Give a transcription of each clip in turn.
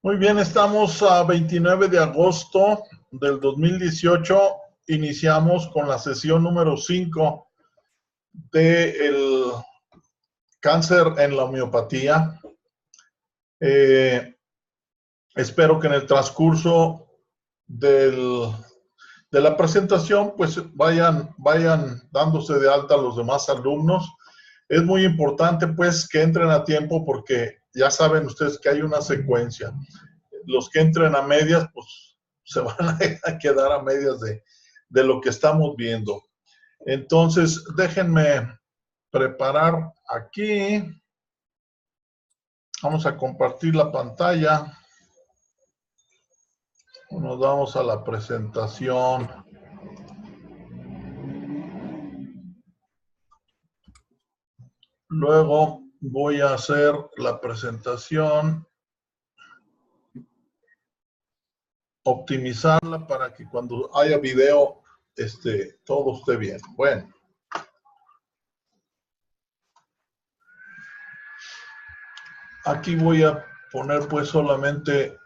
Muy bien, estamos a 29 de agosto del 2018. Iniciamos con la sesión número 5 del cáncer en la homeopatía. Espero que en el transcurso de la presentación pues vayan dándose de alta los demás alumnos. Es muy importante pues que entren a tiempo porque ya saben ustedes que hay una secuencia. Los que entren a medias pues se van a quedar a medias de lo que estamos viendo. Entonces déjenme preparar aquí. Vamos a compartir la pantalla. Nos vamos a la presentación. Luego voy a hacer la presentación, optimizarla para que cuando haya video todo esté bien. Bueno. Aquí voy a poner pues solamente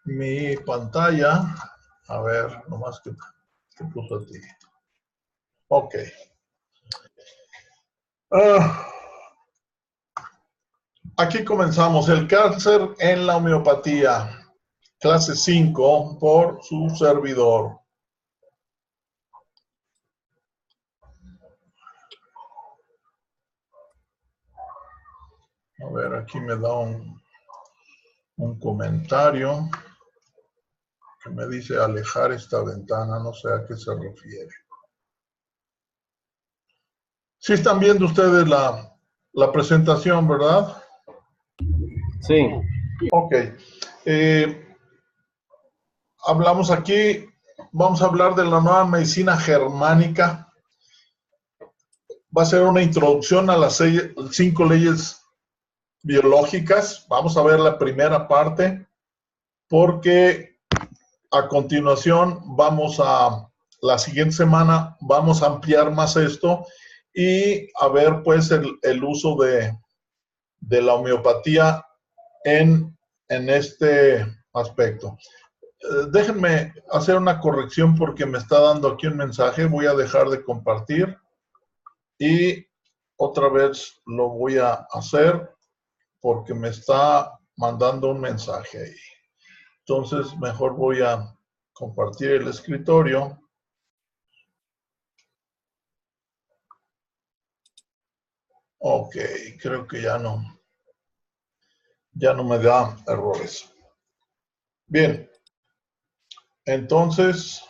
mi pantalla. A ver, nomás que puso a ti. Ok. Aquí comenzamos. El cáncer en la homeopatía. Clase 5 por su servidor. A ver, aquí me da un comentario que me dice alejar esta ventana, no sé a qué se refiere. Sí están viendo ustedes la presentación, ¿verdad? Sí. Ok. Hablamos aquí, vamos a hablar de la nueva medicina germánica. Va a ser una introducción a las 5 leyes biológicas. Vamos a ver la primera parte porque a continuación la siguiente semana vamos a ampliar más esto y a ver pues el uso de la homeopatía en este aspecto. Déjenme hacer una corrección porque me está dando aquí un mensaje. Voy a dejar de compartir y otra vez lo voy a hacer porque me está mandando un mensaje ahí. Entonces, mejor voy a compartir el escritorio. Ok, creo que ya no me da errores. Bien, entonces,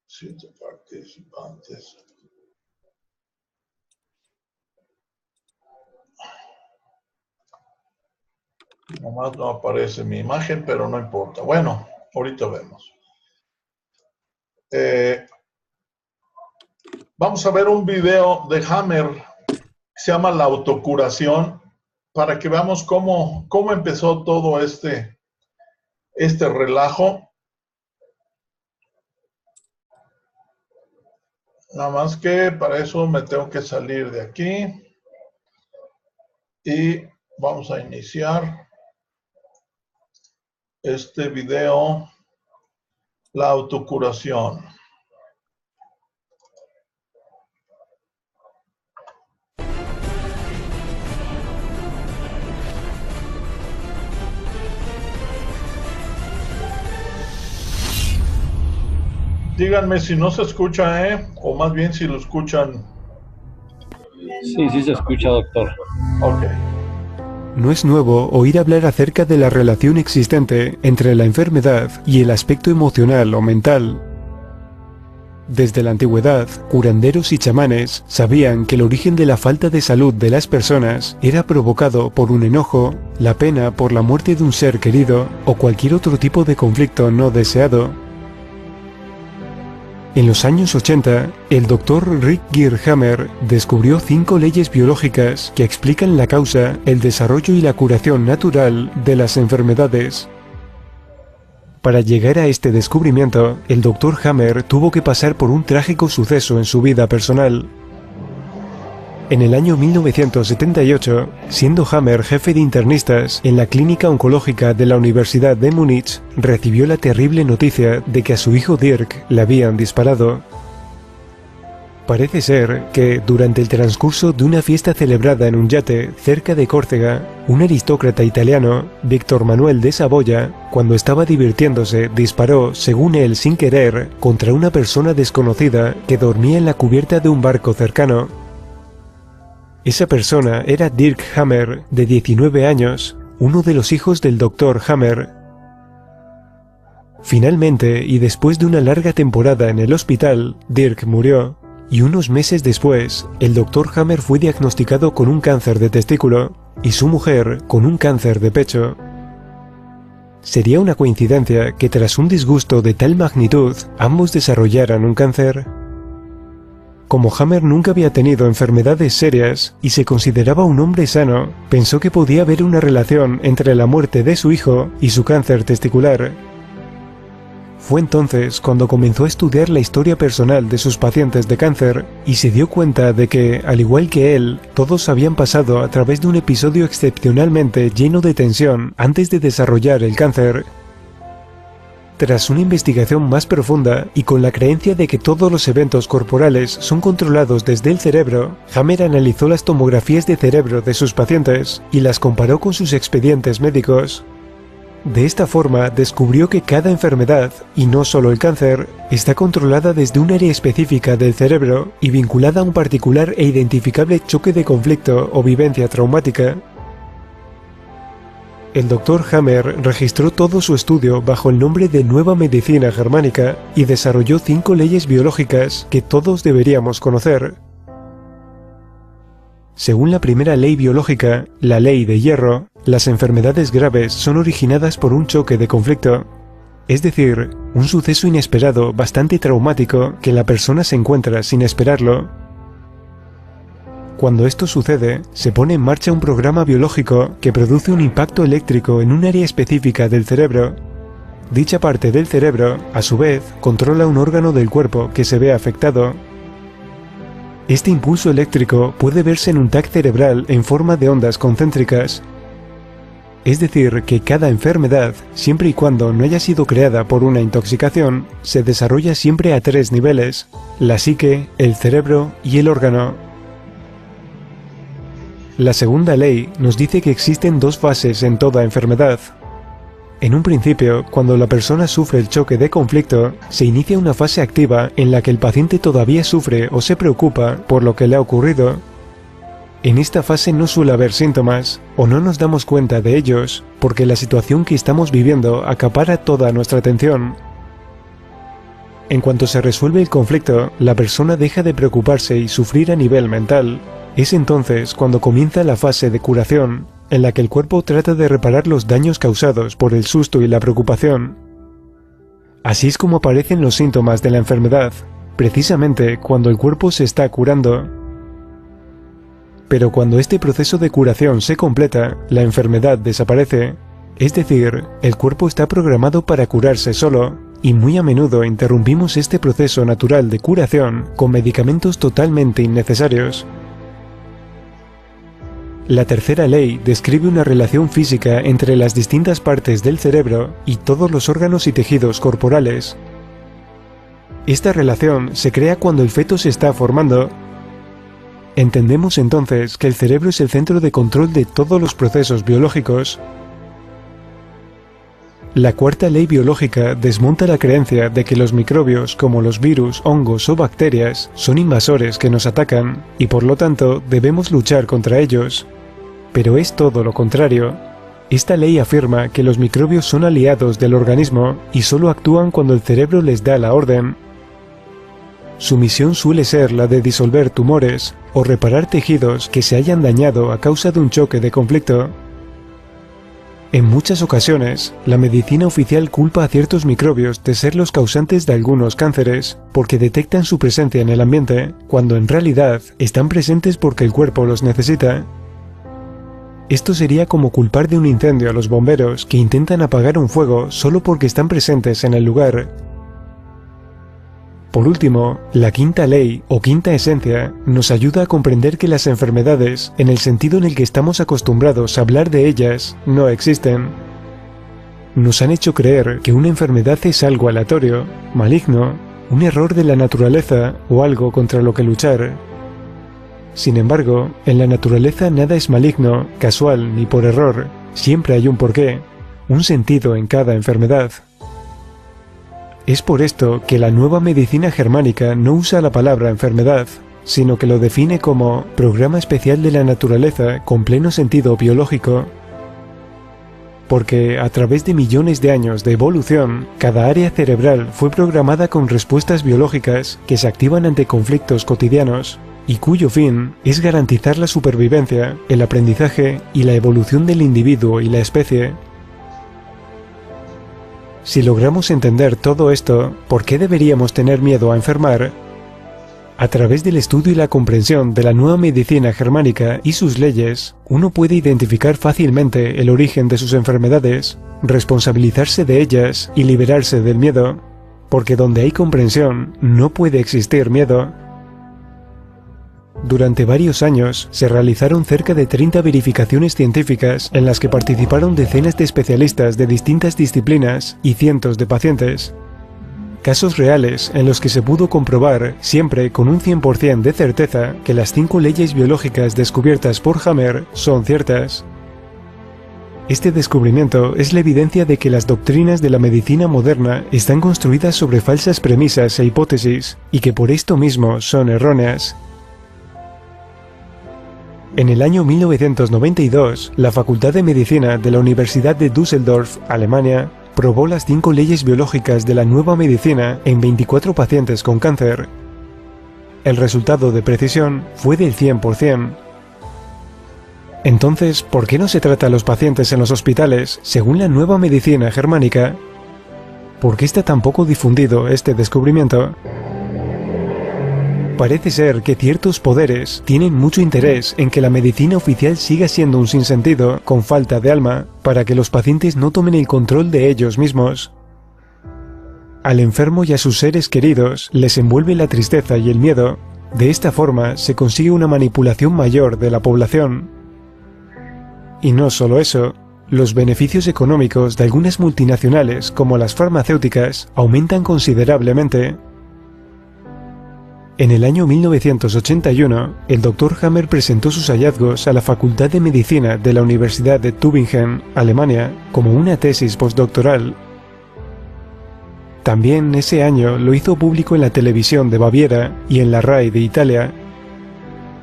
7 participantes. Nomás no aparece mi imagen, pero no importa. Bueno, ahorita vemos. Vamos a ver un video de Hammer que se llama La autocuración para que veamos cómo empezó todo este relajo. Nada más que para eso me tengo que salir de aquí y vamos a iniciar este video, la autocuración. Díganme si no se escucha, o más bien si lo escuchan. Sí, sí se escucha, doctor. Ok. No es nuevo oír hablar acerca de la relación existente entre la enfermedad y el aspecto emocional o mental. Desde la antigüedad, curanderos y chamanes sabían que el origen de la falta de salud de las personas era provocado por un enojo, la pena por la muerte de un ser querido o cualquier otro tipo de conflicto no deseado. En los años 80, el Dr. Rick Gear Hammer descubrió 5 leyes biológicas que explican la causa, el desarrollo y la curación natural de las enfermedades. Para llegar a este descubrimiento, el Dr. Hammer tuvo que pasar por un trágico suceso en su vida personal. En el año 1978, siendo Hammer jefe de internistas en la clínica oncológica de la Universidad de Múnich, recibió la terrible noticia de que a su hijo Dirk le habían disparado. Parece ser que, durante el transcurso de una fiesta celebrada en un yate cerca de Córcega, un aristócrata italiano, Víctor Manuel de Saboya, cuando estaba divirtiéndose, disparó, según él sin querer, contra una persona desconocida que dormía en la cubierta de un barco cercano. Esa persona era Dirk Hammer, de 19 años, uno de los hijos del Dr. Hammer. Finalmente, y después de una larga temporada en el hospital, Dirk murió, y unos meses después, el Dr. Hammer fue diagnosticado con un cáncer de testículo, y su mujer con un cáncer de pecho. ¿Sería una coincidencia que tras un disgusto de tal magnitud, ambos desarrollaran un cáncer? Como Hammer nunca había tenido enfermedades serias y se consideraba un hombre sano, pensó que podía haber una relación entre la muerte de su hijo y su cáncer testicular. Fue entonces cuando comenzó a estudiar la historia personal de sus pacientes de cáncer y se dio cuenta de que, al igual que él, todos habían pasado a través de un episodio excepcionalmente lleno de tensión antes de desarrollar el cáncer. Tras una investigación más profunda y con la creencia de que todos los eventos corporales son controlados desde el cerebro, Hammer analizó las tomografías de cerebro de sus pacientes y las comparó con sus expedientes médicos. De esta forma descubrió que cada enfermedad, y no solo el cáncer, está controlada desde un área específica del cerebro y vinculada a un particular e identificable choque de conflicto o vivencia traumática. El Dr. Hammer registró todo su estudio bajo el nombre de Nueva Medicina Germánica y desarrolló 5 leyes biológicas que todos deberíamos conocer. Según la primera ley biológica, la ley de hierro, las enfermedades graves son originadas por un choque de conflicto, es decir, un suceso inesperado bastante traumático que la persona se encuentra sin esperarlo. Cuando esto sucede, se pone en marcha un programa biológico que produce un impacto eléctrico en un área específica del cerebro. Dicha parte del cerebro, a su vez, controla un órgano del cuerpo que se ve afectado. Este impulso eléctrico puede verse en un TAC cerebral en forma de ondas concéntricas. Es decir, que cada enfermedad, siempre y cuando no haya sido creada por una intoxicación, se desarrolla siempre a 3 niveles: la psique, el cerebro y el órgano. La segunda ley nos dice que existen 2 fases en toda enfermedad. En un principio, cuando la persona sufre el choque de conflicto, se inicia una fase activa en la que el paciente todavía sufre o se preocupa por lo que le ha ocurrido. En esta fase no suele haber síntomas, o no nos damos cuenta de ellos, porque la situación que estamos viviendo acapara toda nuestra atención. En cuanto se resuelve el conflicto, la persona deja de preocuparse y sufrir a nivel mental. Es entonces cuando comienza la fase de curación, en la que el cuerpo trata de reparar los daños causados por el susto y la preocupación. Así es como aparecen los síntomas de la enfermedad, precisamente cuando el cuerpo se está curando. Pero cuando este proceso de curación se completa, la enfermedad desaparece, es decir, el cuerpo está programado para curarse solo, y muy a menudo interrumpimos este proceso natural de curación con medicamentos totalmente innecesarios. La tercera ley describe una relación física entre las distintas partes del cerebro y todos los órganos y tejidos corporales. Esta relación se crea cuando el feto se está formando. Entendemos entonces que el cerebro es el centro de control de todos los procesos biológicos. La cuarta ley biológica desmonta la creencia de que los microbios, como los virus, hongos o bacterias, son invasores que nos atacan, y por lo tanto debemos luchar contra ellos. Pero es todo lo contrario. Esta ley afirma que los microbios son aliados del organismo y solo actúan cuando el cerebro les da la orden. Su misión suele ser la de disolver tumores o reparar tejidos que se hayan dañado a causa de un choque de conflicto. En muchas ocasiones, la medicina oficial culpa a ciertos microbios de ser los causantes de algunos cánceres, porque detectan su presencia en el ambiente, cuando en realidad están presentes porque el cuerpo los necesita. Esto sería como culpar de un incendio a los bomberos que intentan apagar un fuego solo porque están presentes en el lugar. Por último, la quinta ley o quinta esencia nos ayuda a comprender que las enfermedades, en el sentido en el que estamos acostumbrados a hablar de ellas, no existen. Nos han hecho creer que una enfermedad es algo aleatorio, maligno, un error de la naturaleza o algo contra lo que luchar. Sin embargo, en la naturaleza nada es maligno, casual ni por error. Siempre hay un porqué, un sentido en cada enfermedad. Es por esto que la nueva medicina germánica no usa la palabra enfermedad, sino que lo define como programa especial de la naturaleza con pleno sentido biológico. Porque a través de millones de años de evolución, cada área cerebral fue programada con respuestas biológicas que se activan ante conflictos cotidianos, y cuyo fin es garantizar la supervivencia, el aprendizaje y la evolución del individuo y la especie. Si logramos entender todo esto, ¿por qué deberíamos tener miedo a enfermar? A través del estudio y la comprensión de la nueva medicina germánica y sus leyes, uno puede identificar fácilmente el origen de sus enfermedades, responsabilizarse de ellas y liberarse del miedo, porque donde hay comprensión no puede existir miedo. Durante varios años se realizaron cerca de 30 verificaciones científicas en las que participaron decenas de especialistas de distintas disciplinas y cientos de pacientes. Casos reales en los que se pudo comprobar, siempre con un 100% de certeza, que las 5 leyes biológicas descubiertas por Hammer son ciertas. Este descubrimiento es la evidencia de que las doctrinas de la medicina moderna están construidas sobre falsas premisas e hipótesis, y que por esto mismo son erróneas. En el año 1992, la Facultad de Medicina de la Universidad de Düsseldorf, Alemania, probó las 5 leyes biológicas de la nueva medicina en 24 pacientes con cáncer. El resultado de precisión fue del 100%. Entonces, ¿por qué no se trata a los pacientes en los hospitales según la nueva medicina germánica? ¿Por qué está tan poco difundido este descubrimiento? Parece ser que ciertos poderes tienen mucho interés en que la medicina oficial siga siendo un sinsentido, con falta de alma, para que los pacientes no tomen el control de ellos mismos. Al enfermo y a sus seres queridos les envuelve la tristeza y el miedo. De esta forma se consigue una manipulación mayor de la población. Y no solo eso, los beneficios económicos de algunas multinacionales, como las farmacéuticas, aumentan considerablemente. En el año 1981, el Dr. Hammer presentó sus hallazgos a la Facultad de Medicina de la Universidad de Tübingen, Alemania, como una tesis postdoctoral. También ese año lo hizo público en la televisión de Baviera y en la RAI de Italia.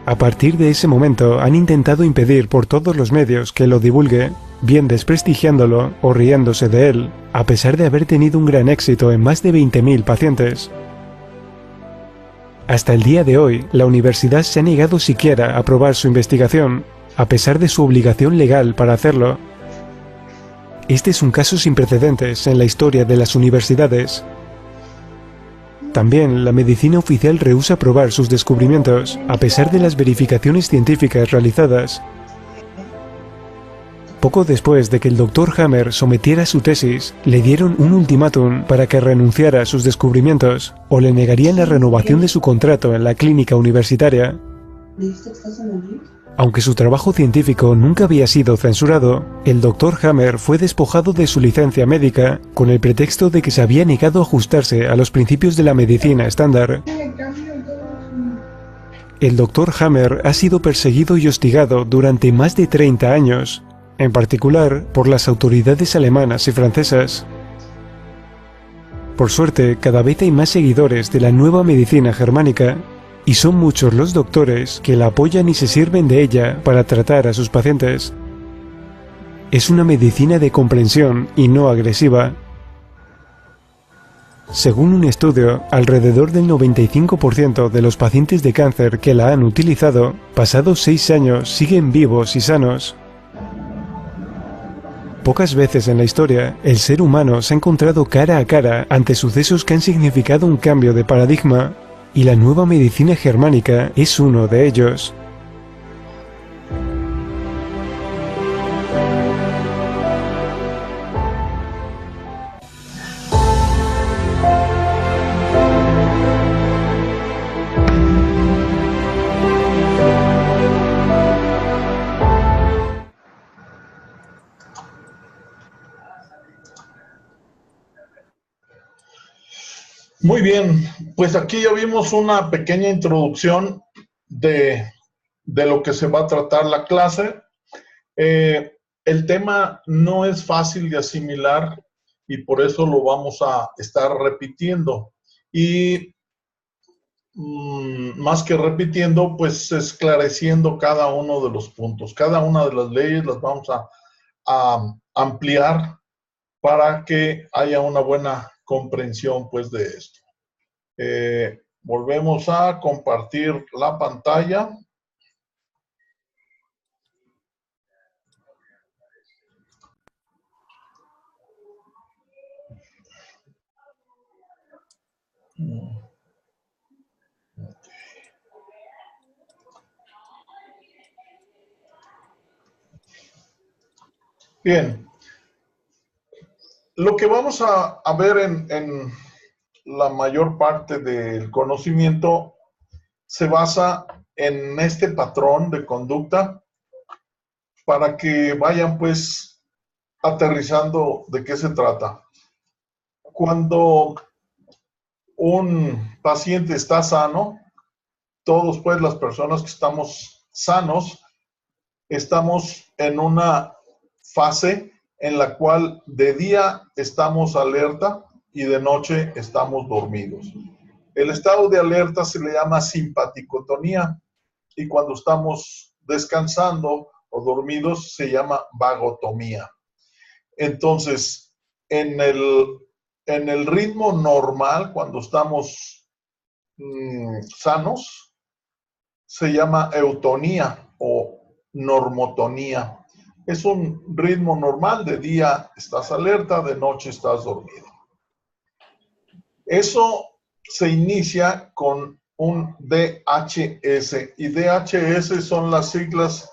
A partir de ese momento han intentado impedir por todos los medios que lo divulgue, bien desprestigiándolo o riéndose de él, a pesar de haber tenido un gran éxito en más de 20.000 pacientes. Hasta el día de hoy, la universidad se ha negado siquiera a aprobar su investigación, a pesar de su obligación legal para hacerlo. Este es un caso sin precedentes en la historia de las universidades. También la medicina oficial rehúsa aprobar sus descubrimientos, a pesar de las verificaciones científicas realizadas. Poco después de que el Dr. Hammer sometiera su tesis, le dieron un ultimátum para que renunciara a sus descubrimientos, o le negarían la renovación de su contrato en la clínica universitaria. Aunque su trabajo científico nunca había sido censurado, el Dr. Hammer fue despojado de su licencia médica con el pretexto de que se había negado a ajustarse a los principios de la medicina estándar. El Dr. Hammer ha sido perseguido y hostigado durante más de 30 años, en particular por las autoridades alemanas y francesas. Por suerte, cada vez hay más seguidores de la nueva medicina germánica, y son muchos los doctores que la apoyan y se sirven de ella para tratar a sus pacientes. Es una medicina de comprensión y no agresiva. Según un estudio, alrededor del 95% de los pacientes de cáncer que la han utilizado, pasados 6 años siguen vivos y sanos. Pocas veces en la historia, el ser humano se ha encontrado cara a cara ante sucesos que han significado un cambio de paradigma, y la nueva medicina germánica es uno de ellos. Muy bien, pues aquí ya vimos una pequeña introducción de lo que se va a tratar la clase. El tema no es fácil de asimilar y por eso lo vamos a estar repitiendo. Y más que repitiendo, pues esclareciendo cada uno de los puntos. Cada una de las leyes las vamos a ampliar para que haya una buena comprensión pues de esto. Volvemos a compartir la pantalla. Bien, lo que vamos a ver en la mayor parte del conocimiento se basa en este patrón de conducta para que vayan pues aterrizando de qué se trata. Cuando un paciente está sano, todos pues las personas que estamos sanos, estamos en una fase en la cual de día estamos alerta y de noche estamos dormidos. El estado de alerta se le llama simpaticotonía y cuando estamos descansando o dormidos se llama vagotomía. Entonces, en el ritmo normal, cuando estamos sanos, se llama eutonía o normotonía. Es un ritmo normal, de día estás alerta, de noche estás dormido. Eso se inicia con un DHS y DHS son las siglas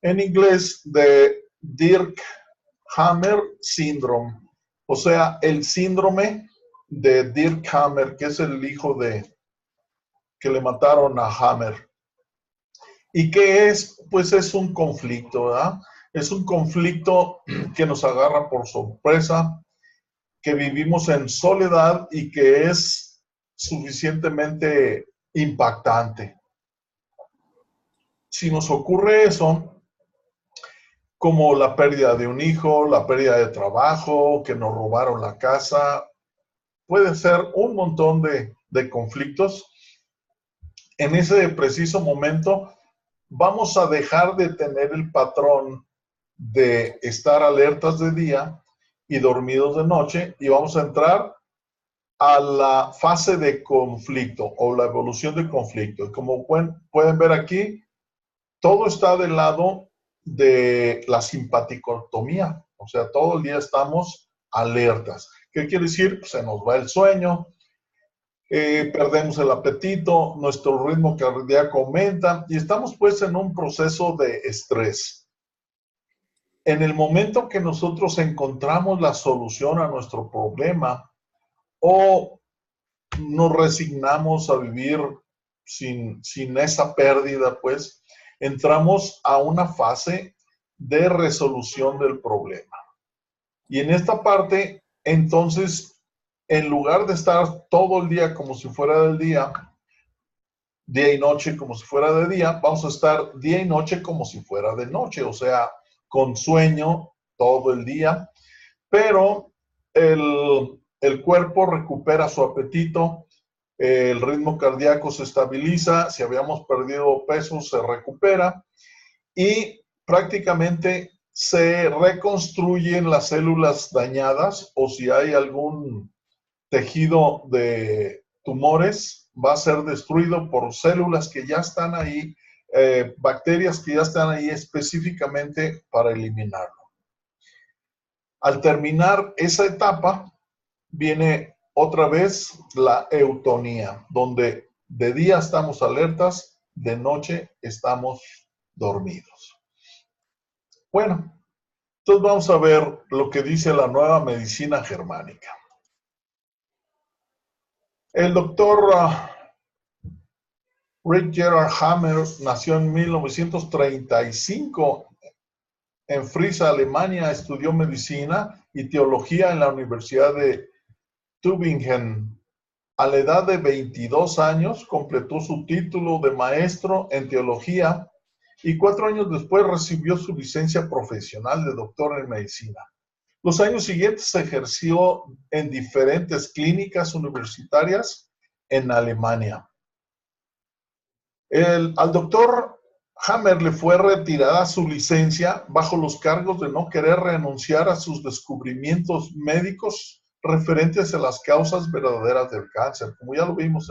en inglés de Dirkhammer Syndrome, o sea, el síndrome de Dirkhammer, que es el hijo de que le mataron a Hammer. ¿Y qué es? Pues es un conflicto, ¿verdad? Es un conflicto que nos agarra por sorpresa, que vivimos en soledad y que es suficientemente impactante. Si nos ocurre eso, como la pérdida de un hijo, la pérdida de trabajo, que nos robaron la casa, puede ser un montón de conflictos. En ese preciso momento vamos a dejar de tener el patrón de estar alertas de día y dormidos de noche y vamos a entrar a la fase de conflicto o la evolución de conflicto. Como pueden ver aquí, todo está del lado de la simpaticotomía, o sea, todo el día estamos alertas. ¿Qué quiere decir? Pues se nos va el sueño, perdemos el apetito, nuestro ritmo cardíaco aumenta y estamos pues en un proceso de estrés. En el momento que nosotros encontramos la solución a nuestro problema o nos resignamos a vivir sin esa pérdida, pues entramos a una fase de resolución del problema. Y en esta parte, entonces, en lugar de estar todo el día como si fuera del día y noche como si fuera de día, vamos a estar día y noche como si fuera de noche, o sea, con sueño todo el día, pero el cuerpo recupera su apetito, el ritmo cardíaco se estabiliza, si habíamos perdido peso se recupera y prácticamente se reconstruyen las células dañadas o si hay algún tejido de tumores va a ser destruido por células que ya están ahí, bacterias que ya están ahí específicamente para eliminarlo. Al terminar esa etapa, viene otra vez la eutonía, donde de día estamos alertas, de noche estamos dormidos. Bueno, entonces vamos a ver lo que dice la nueva medicina germánica. El doctor Rick Gerhard Hammer nació en 1935 en Frisia, Alemania. Estudió medicina y teología en la Universidad de Tübingen. A la edad de 22 años completó su título de maestro en teología y 4 años después recibió su licencia profesional de doctor en medicina. Los años siguientes ejerció en diferentes clínicas universitarias en Alemania. Al doctor Hammer le fue retirada su licencia bajo los cargos de no querer renunciar a sus descubrimientos médicos referentes a las causas verdaderas del cáncer, como ya lo vimos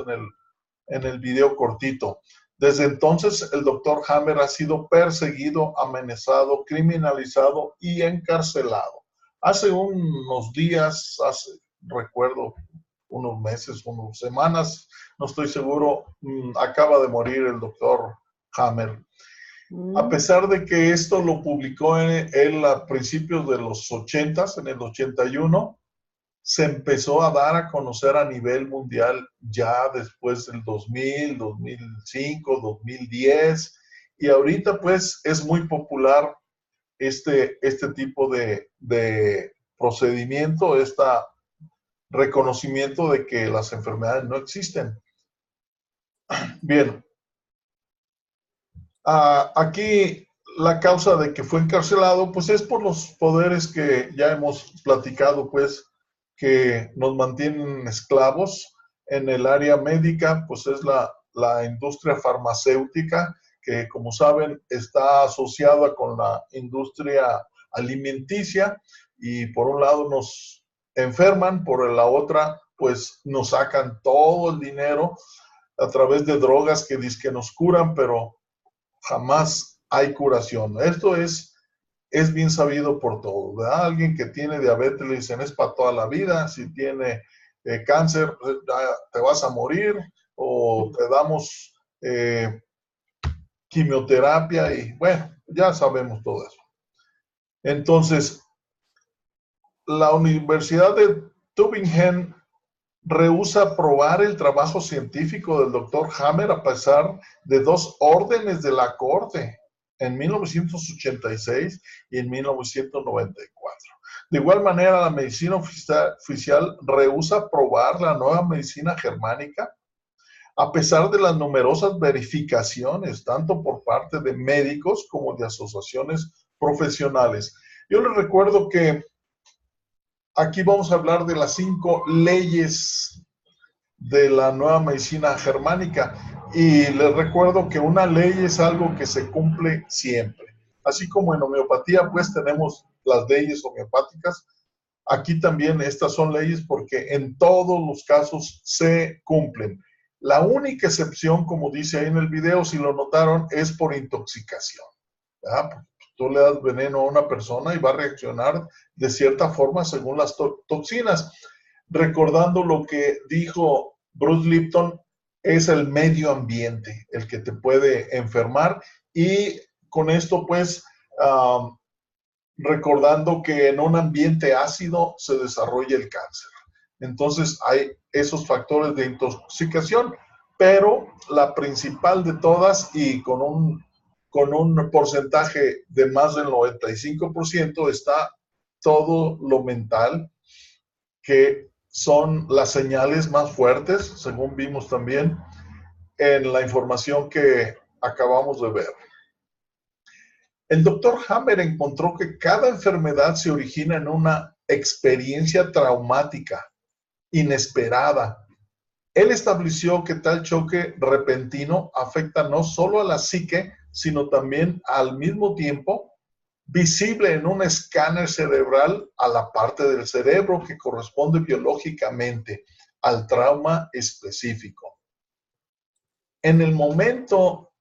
en el video cortito. Desde entonces, el doctor Hammer ha sido perseguido, amenazado, criminalizado y encarcelado. Hace unos días, recuerdo, unos meses, unas semanas, no estoy seguro, acaba de morir el doctor Hammer. A pesar de que esto lo publicó él a principios de los 80s, en el 81, se empezó a dar a conocer a nivel mundial ya después del 2000, 2005, 2010, y ahorita pues es muy popular este tipo de procedimiento, este reconocimiento de que las enfermedades no existen. Bien, aquí la causa de que fue encarcelado pues es por los poderes que ya hemos platicado, pues, que nos mantienen esclavos. En el área médica, pues es la industria farmacéutica, que como saben está asociada con la industria alimenticia, y por un lado nos enferman, por la otra pues nos sacan todo el dinero a través de drogas que dicen que nos curan, pero jamás hay curación. Esto es bien sabido por todos, ¿verdad? Alguien que tiene diabetes le dicen es para toda la vida, si tiene cáncer te vas a morir, o te damos quimioterapia, y bueno, ya sabemos todo eso. Entonces, la Universidad de Tübingen rehúsa aprobar el trabajo científico del doctor Hammer a pesar de 2 órdenes de la Corte en 1986 y en 1994. De igual manera, la medicina oficial rehúsa aprobar la nueva medicina germánica a pesar de las numerosas verificaciones, tanto por parte de médicos como de asociaciones profesionales. Yo les recuerdo que aquí vamos a hablar de las 5 leyes de la nueva medicina germánica. Y les recuerdo que una ley es algo que se cumple siempre. Así como en homeopatía, pues tenemos las leyes homeopáticas. Aquí también estas son leyes porque en todos los casos se cumplen. La única excepción, como dice ahí en el video, si lo notaron, es por intoxicación. ¿Verdad? Tú le das veneno a una persona y va a reaccionar de cierta forma según las toxinas. Recordando lo que dijo Bruce Lipton, es el medio ambiente el que te puede enfermar, y con esto pues recordando que en un ambiente ácido se desarrolla el cáncer. Entonces hay esos factores de intoxicación, pero la principal de todas, y con un porcentaje de más del 95%, está todo lo mental, que son las señales más fuertes, según vimos también en la información que acabamos de ver. El doctor Hammer encontró que cada enfermedad se origina en una experiencia traumática, inesperada. Él estableció que tal choque repentino afecta no solo a la psique, sino también al mismo tiempo visible en un escáner cerebral a la parte del cerebro que corresponde biológicamente al trauma específico. En el momento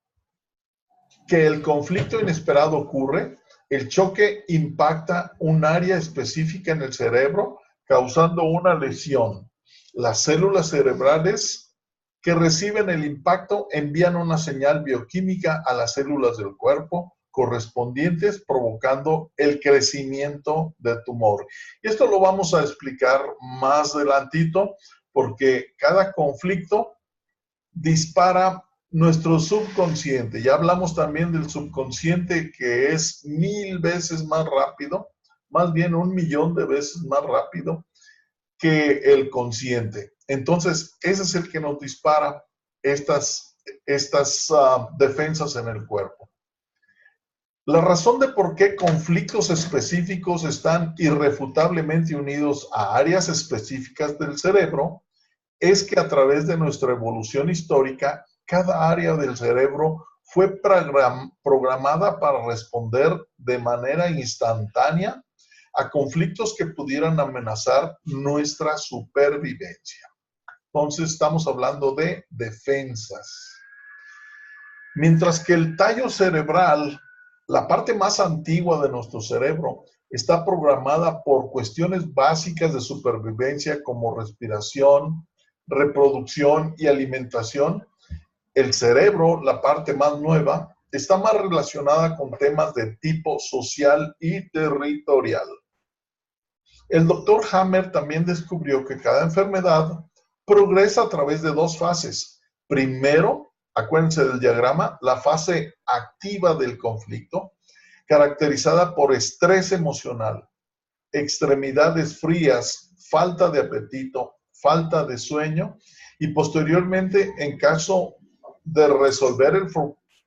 que el conflicto inesperado ocurre, el choque impacta un área específica en el cerebro, causando una lesión. Las células cerebrales que reciben el impacto envían una señal bioquímica a las células del cuerpo correspondientes, provocando el crecimiento del tumor. Y esto lo vamos a explicar más adelantito, porque cada conflicto dispara nuestro subconsciente. Ya hablamos también del subconsciente, que es 1000 veces más rápido, más bien 1 millón de veces más rápido que el consciente. Entonces, ese es el que nos dispara estas defensas en el cuerpo. La razón de por qué conflictos específicos están irrefutablemente unidos a áreas específicas del cerebro es que a través de nuestra evolución histórica, cada área del cerebro fue programada para responder de manera instantánea a conflictos que pudieran amenazar nuestra supervivencia. Entonces estamos hablando de defensas. Mientras que el tallo cerebral, la parte más antigua de nuestro cerebro, está programada por cuestiones básicas de supervivencia como respiración, reproducción y alimentación, el cerebro, la parte más nueva, está más relacionada con temas de tipo social y territorial. El doctor Hammer también descubrió que cada enfermedad progresa a través de dos fases. Primero, acuérdense del diagrama, la fase activa del conflicto, caracterizada por estrés emocional, extremidades frías, falta de apetito, falta de sueño y posteriormente, en caso de resolver el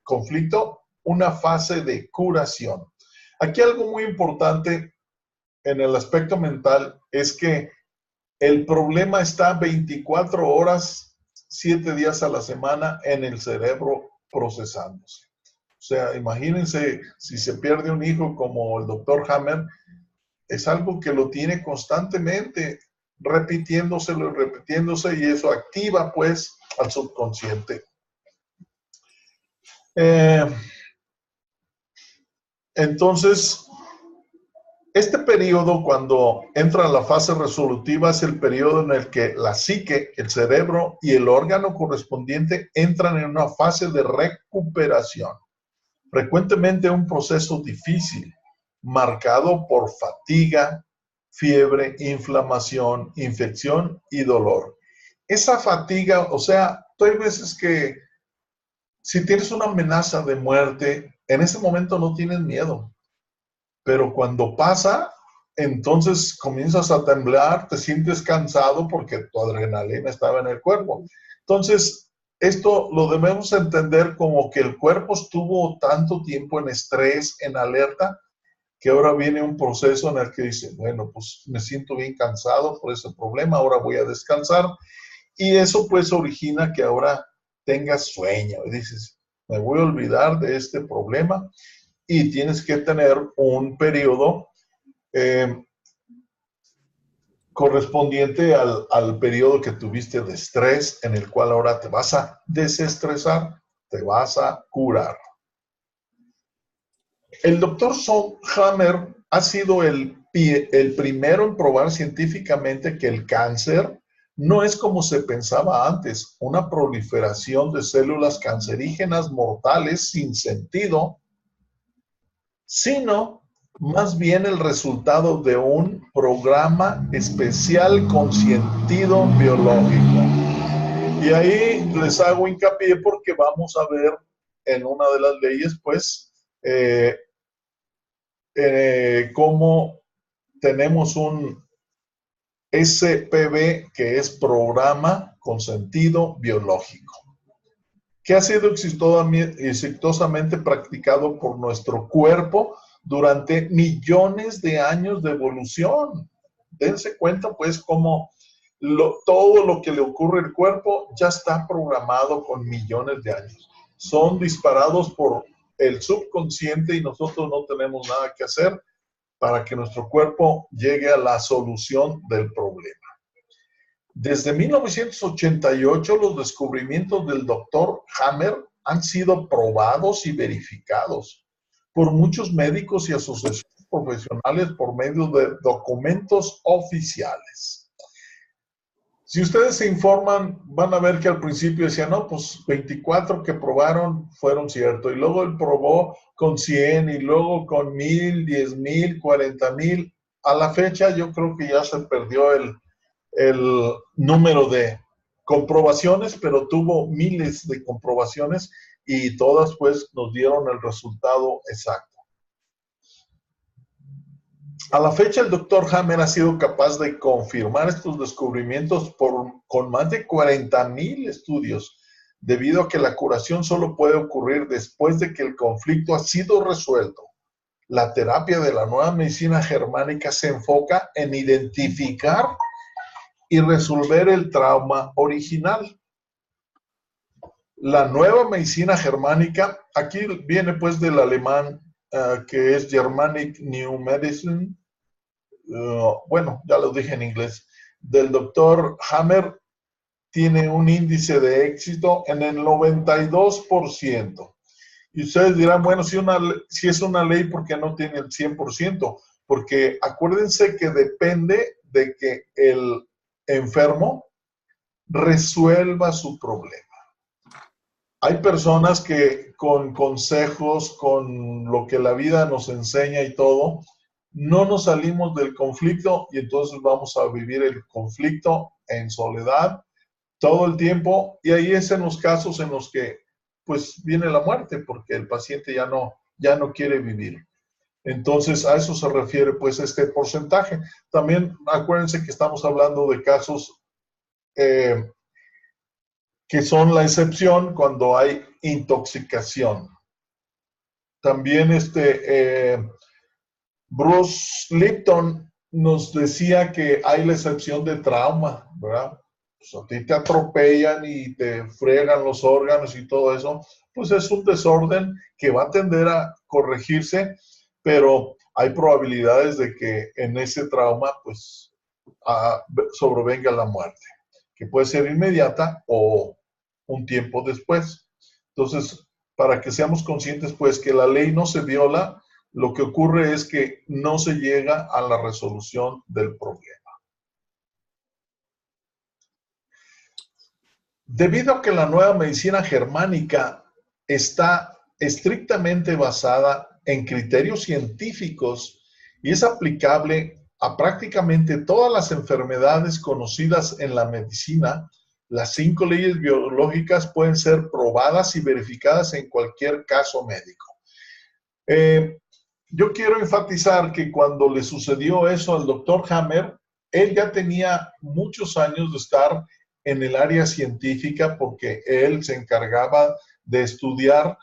conflicto, una fase de curación. Aquí algo muy importante en el aspecto mental es que el problema está 24 horas, 7 días a la semana en el cerebro procesándose. O sea, imagínense si se pierde un hijo como el doctor Hammer, es algo que lo tiene constantemente repitiéndoselo y repitiéndose y eso activa pues al subconsciente. Entonces, este periodo, cuando entra a la fase resolutiva, es el periodo en el que la psique, el cerebro y el órgano correspondiente entran en una fase de recuperación. Frecuentemente un proceso difícil, marcado por fatiga, fiebre, inflamación, infección y dolor. Esa fatiga, o sea, hay veces que si tienes una amenaza de muerte, en ese momento no tienes miedo. Pero cuando pasa, entonces comienzas a temblar, te sientes cansado porque tu adrenalina estaba en el cuerpo. Entonces, esto lo debemos entender como que el cuerpo estuvo tanto tiempo en estrés, en alerta, que ahora viene un proceso en el que dice, bueno, pues me siento bien cansado por ese problema, ahora voy a descansar. Y eso pues origina que ahora tengas sueño. Y dices, me voy a olvidar de este problema. Y tienes que tener un periodo correspondiente al periodo que tuviste de estrés, en el cual ahora te vas a desestresar, te vas a curar. El doctor Hammer ha sido el primero en probar científicamente que el cáncer no es como se pensaba antes, una proliferación de células cancerígenas mortales sin sentido, sino más bien el resultado de un programa especial con sentido biológico. Y ahí les hago hincapié porque vamos a ver en una de las leyes, pues, cómo tenemos un SPB, que es programa con sentido biológico, que ha sido exitosamente practicado por nuestro cuerpo durante millones de años de evolución. Dense cuenta, pues, cómo todo lo que le ocurre al cuerpo ya está programado con millones de años. Son disparados por el subconsciente y nosotros no tenemos nada que hacer para que nuestro cuerpo llegue a la solución del problema. Desde 1988, los descubrimientos del doctor Hammer han sido probados y verificados por muchos médicos y asociaciones profesionales por medio de documentos oficiales. Si ustedes se informan, van a ver que al principio decían, no, pues 24 que probaron fueron ciertos, y luego él probó con 100, y luego con 1000, 10,000, 40,000. A la fecha yo creo que ya se perdió el número de comprobaciones, pero tuvo miles de comprobaciones y todas pues nos dieron el resultado exacto. A la fecha, el doctor Hammer ha sido capaz de confirmar estos descubrimientos con más de 40,000 estudios, debido a que la curación solo puede ocurrir después de que el conflicto ha sido resuelto. La terapia de la nueva medicina germánica se enfoca en identificar y resolver el trauma original. La nueva medicina germánica, aquí viene pues del alemán, que es Germanic New Medicine, bueno, ya lo dije en inglés, del doctor Hammer, tiene un índice de éxito en el 92%. Y ustedes dirán, bueno, si es una ley, ¿por qué no tiene el 100%? Porque acuérdense que depende de que el enfermo resuelva su problema. Hay personas que con consejos, con lo que la vida nos enseña y todo, no nos salimos del conflicto y entonces vamos a vivir el conflicto en soledad todo el tiempo, y ahí es en los casos en los que pues viene la muerte porque el paciente ya no quiere vivir. Entonces a eso se refiere pues este porcentaje. También acuérdense que estamos hablando de casos que son la excepción cuando hay intoxicación. También Bruce Lipton nos decía que hay la excepción de trauma, ¿verdad? Pues a ti te atropellan y te fregan los órganos y todo eso, pues es un desorden que va a tender a corregirse, pero hay probabilidades de que en ese trauma pues sobrevenga la muerte, que puede ser inmediata o un tiempo después. Entonces, para que seamos conscientes pues que la ley no se viola, lo que ocurre es que no se llega a la resolución del problema. Debido a que la nueva medicina germánica está estrictamente basada en criterios científicos y es aplicable a prácticamente todas las enfermedades conocidas en la medicina, las 5 leyes biológicas pueden ser probadas y verificadas en cualquier caso médico. Yo quiero enfatizar que cuando le sucedió eso al doctor Hammer, él ya tenía muchos años de estar en el área científica porque él se encargaba de estudiar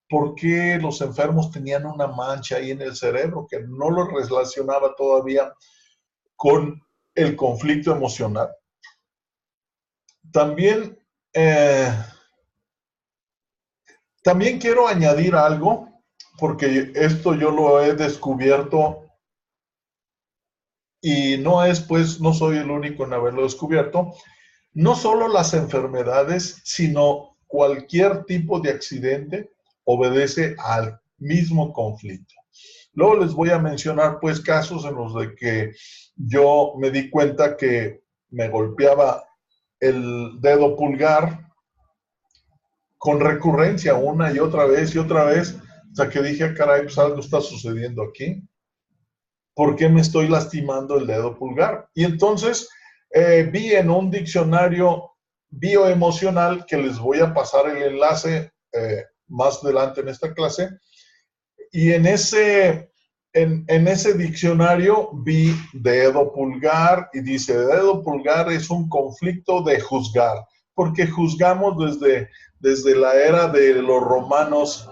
por qué los enfermos tenían una mancha ahí en el cerebro, que no lo relacionaba todavía con el conflicto emocional. También quiero añadir algo, porque esto yo lo he descubierto y no soy el único en haberlo descubierto. No solo las enfermedades, sino cualquier tipo de accidente obedece al mismo conflicto. Luego les voy a mencionar pues casos en los de que yo me di cuenta que me golpeaba el dedo pulgar con recurrencia una y otra vez, hasta que dije, caray, pues algo está sucediendo aquí. ¿Por qué me estoy lastimando el dedo pulgar? Y entonces vi en un diccionario bioemocional, que les voy a pasar el enlace más adelante en esta clase, y en ese diccionario vi dedo pulgar y dice, dedo pulgar es un conflicto de juzgar, porque juzgamos desde la era de los romanos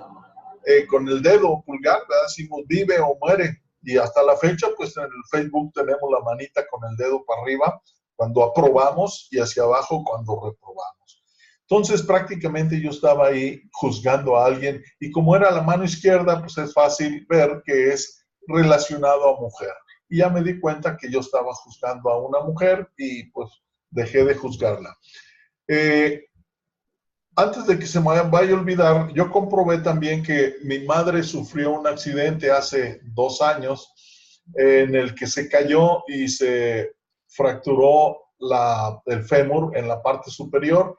con el dedo pulgar, ¿verdad? Decimos vive o muere, y hasta la fecha pues en el Facebook tenemos la manita con el dedo para arriba cuando aprobamos y hacia abajo cuando reprobamos. Entonces prácticamente yo estaba ahí juzgando a alguien, y como era la mano izquierda, pues es fácil ver que es relacionado a mujer. Y ya me di cuenta que yo estaba juzgando a una mujer y pues dejé de juzgarla. Antes de que se me vaya a olvidar, yo comprobé también que mi madre sufrió un accidente hace 2 años en el que se cayó y se fracturó el fémur en la parte superior.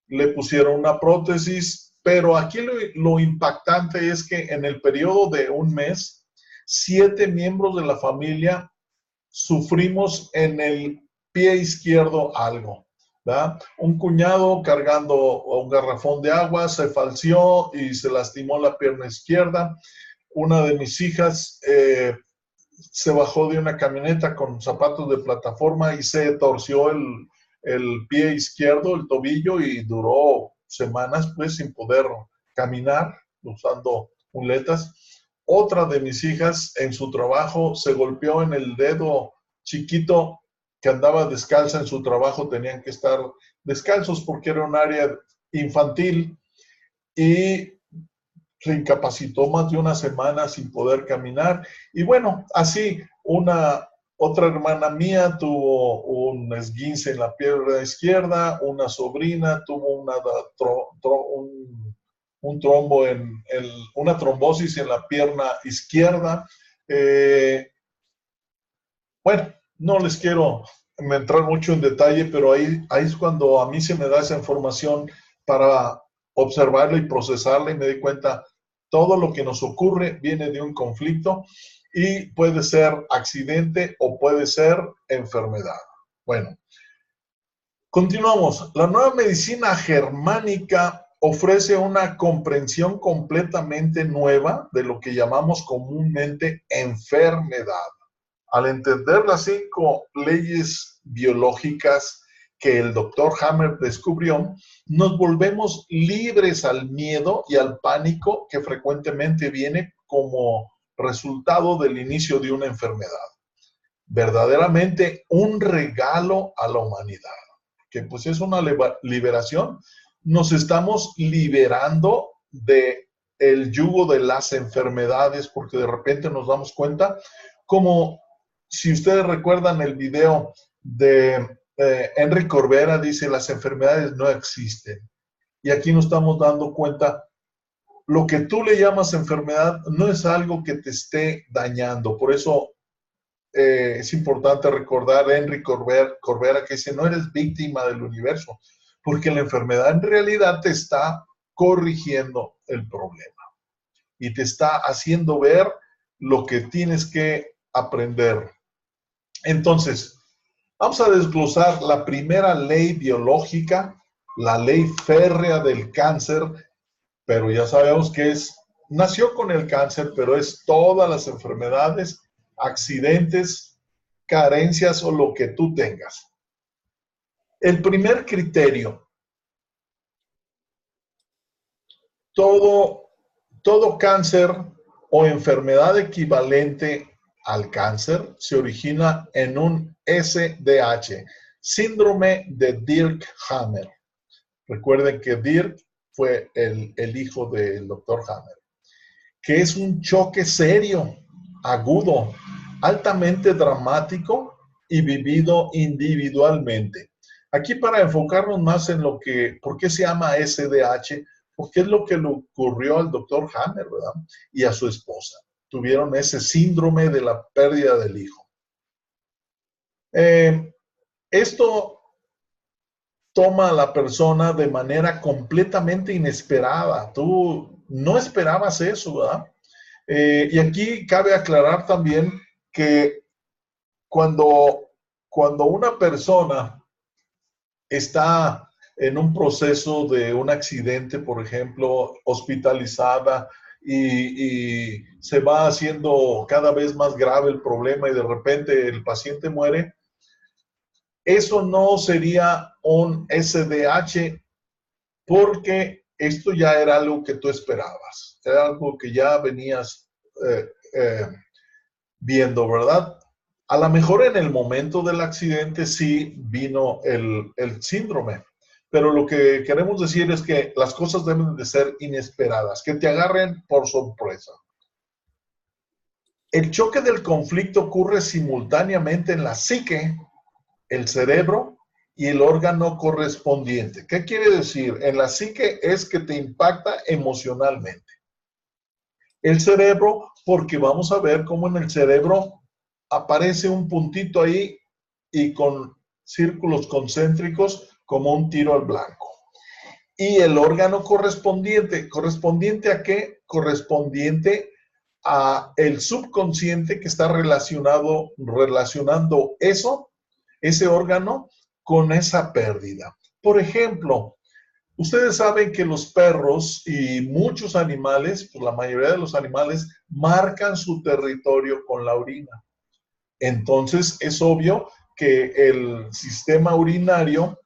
Le pusieron una prótesis, pero aquí lo impactante es que en el periodo de 1 mes, 7 miembros de la familia sufrimos en el pie izquierdo algo, ¿verdad? Un cuñado cargando un garrafón de agua se falseó y se lastimó la pierna izquierda. Una de mis hijas se bajó de una camioneta con zapatos de plataforma y se torció el pie izquierdo, el tobillo, y duró semanas pues sin poder caminar usando muletas. Otra de mis hijas en su trabajo se golpeó en el dedo chiquito, que andaba descalza en su trabajo, tenían que estar descalzos porque era un área infantil, y se incapacitó más de una semana sin poder caminar. Y bueno, así otra hermana mía tuvo un esguince en la pierna izquierda, una sobrina tuvo un trombo una trombosis en la pierna izquierda. Bueno, no les quiero entrar mucho en detalle, pero ahí es cuando a mí se me da esa información para observarla y procesarla, y me doy cuenta, todo lo que nos ocurre viene de un conflicto y puede ser accidente o puede ser enfermedad. Bueno, continuamos. La nueva medicina germánica ofrece una comprensión completamente nueva de lo que llamamos comúnmente enfermedad. Al entender las 5 leyes biológicas que el doctor Hammer descubrió, nos volvemos libres al miedo y al pánico que frecuentemente viene como resultado del inicio de una enfermedad. Verdaderamente un regalo a la humanidad, que pues es una liberación. Nos estamos liberando del yugo de las enfermedades, porque de repente nos damos cuenta, como si ustedes recuerdan el video de Henry Corbera, dice, las enfermedades no existen. Y aquí nos estamos dando cuenta, lo que tú le llamas enfermedad no es algo que te esté dañando. Por eso es importante recordar a Henry Corbera, que dice, no eres víctima del universo, porque la enfermedad en realidad te está corrigiendo el problema y te está haciendo ver lo que tienes que aprender. Entonces, vamos a desglosar la primera ley biológica, la ley férrea del cáncer, pero ya sabemos que nació con el cáncer, pero es todas las enfermedades, accidentes, carencias o lo que tú tengas. El primer criterio, todo cáncer o enfermedad equivalente al cáncer se origina en un SDH, síndrome de Dirk-Hammer. Recuerden que Dirk fue el hijo del doctor Hammer, que es un choque serio, agudo, altamente dramático y vivido individualmente. Aquí, para enfocarnos más en por qué se llama SDH, porque es lo que le ocurrió al doctor Hammer, ¿verdad? Y a su esposa. Tuvieron ese síndrome de la pérdida del hijo. Esto toma a la persona de manera completamente inesperada. Tú no esperabas eso, ¿verdad? Y aquí cabe aclarar también que cuando una persona está en un proceso de un accidente, por ejemplo, hospitalizada, y se va haciendo cada vez más grave el problema y de repente el paciente muere, eso no sería un SDH, porque esto ya era algo que tú esperabas, era algo que ya venías viendo, ¿verdad? A lo mejor en el momento del accidente sí vino el síndrome, pero lo que queremos decir es que las cosas deben de ser inesperadas, que te agarren por sorpresa. El choque del conflicto ocurre simultáneamente en la psique, el cerebro y el órgano correspondiente. ¿Qué quiere decir? En la psique es que te impacta emocionalmente. El cerebro, porque vamos a ver cómo en el cerebro aparece un puntito ahí y con círculos concéntricos como un tiro al blanco. Y el órgano correspondiente, ¿correspondiente a qué? Correspondiente a el subconsciente, que está relacionando ese órgano con esa pérdida. Por ejemplo, ustedes saben que los perros y muchos animales, pues la mayoría de los animales, marcan su territorio con la orina. Entonces es obvio que el sistema urinario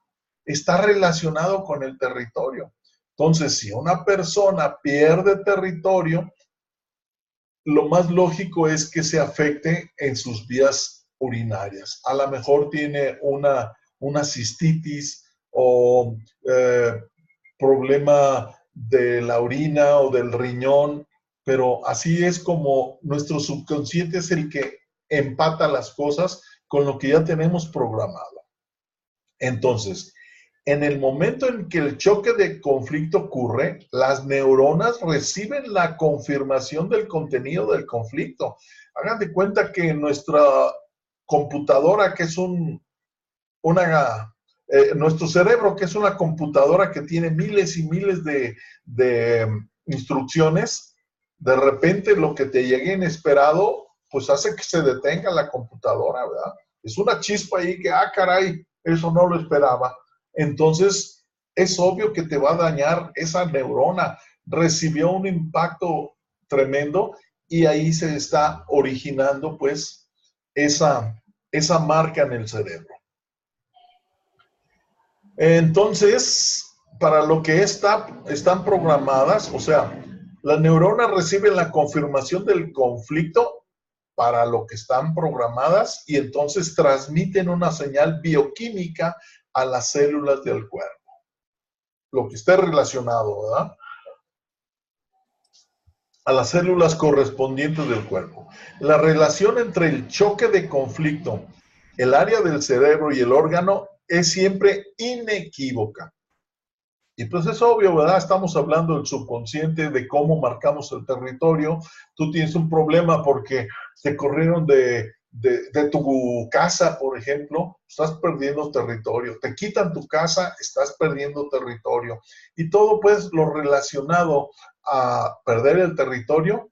está relacionado con el territorio. Entonces, si una persona pierde territorio, lo más lógico es que se afecte en sus vías urinarias. A lo mejor tiene una cistitis o problema de la orina o del riñón, pero así es como nuestro subconsciente es el que empata las cosas con lo que ya tenemos programado. Entonces, en el momento en que el choque de conflicto ocurre, las neuronas reciben la confirmación del contenido del conflicto. Hagan de cuenta que nuestra computadora, que es nuestro cerebro, que es una computadora que tiene miles y miles de instrucciones, de repente lo que te llegue inesperado, pues hace que se detenga la computadora, ¿verdad? Es una chispa ahí que, caray, eso no lo esperaba. Entonces, es obvio que te va a dañar esa neurona. Recibió un impacto tremendo y ahí se está originando, pues, esa marca en el cerebro. Entonces, para lo que están programadas, o sea, las neuronas reciben la confirmación del conflicto para lo que están programadas y entonces transmiten una señal bioquímica a las células del cuerpo. Lo que esté relacionado, ¿verdad? A las células correspondientes del cuerpo. La relación entre el choque de conflicto, el área del cerebro y el órgano es siempre inequívoca. Y pues es obvio, ¿verdad? Estamos hablando del subconsciente, de cómo marcamos el territorio. Tú tienes un problema porque te corrieron de tu casa, por ejemplo, estás perdiendo territorio. Te quitan tu casa, estás perdiendo territorio. Y todo, pues, lo relacionado a perder el territorio,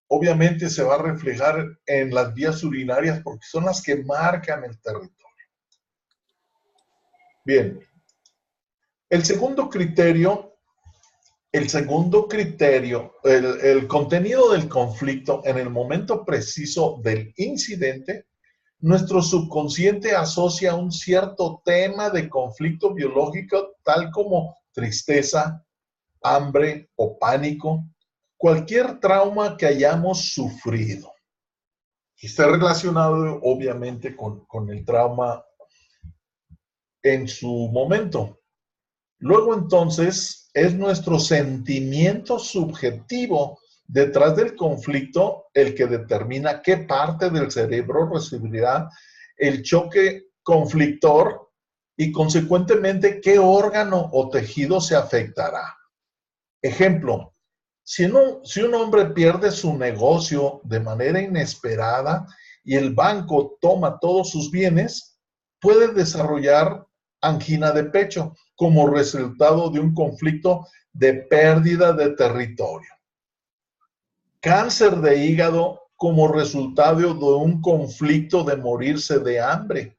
obviamente se va a reflejar en las vías urinarias porque son las que marcan el territorio. Bien. El segundo criterio, el contenido del conflicto en el momento preciso del incidente, nuestro subconsciente asocia un cierto tema de conflicto biológico tal como tristeza, hambre o pánico, cualquier trauma que hayamos sufrido. Y está relacionado obviamente con el trauma en su momento. Luego entonces es nuestro sentimiento subjetivo detrás del conflicto el que determina qué parte del cerebro recibirá el choque conflictor y consecuentemente qué órgano o tejido se afectará. Ejemplo, si un hombre pierde su negocio de manera inesperada y el banco toma todos sus bienes, puede desarrollar angina de pecho como resultado de un conflicto de pérdida de territorio. Cáncer de hígado como resultado de un conflicto de morirse de hambre.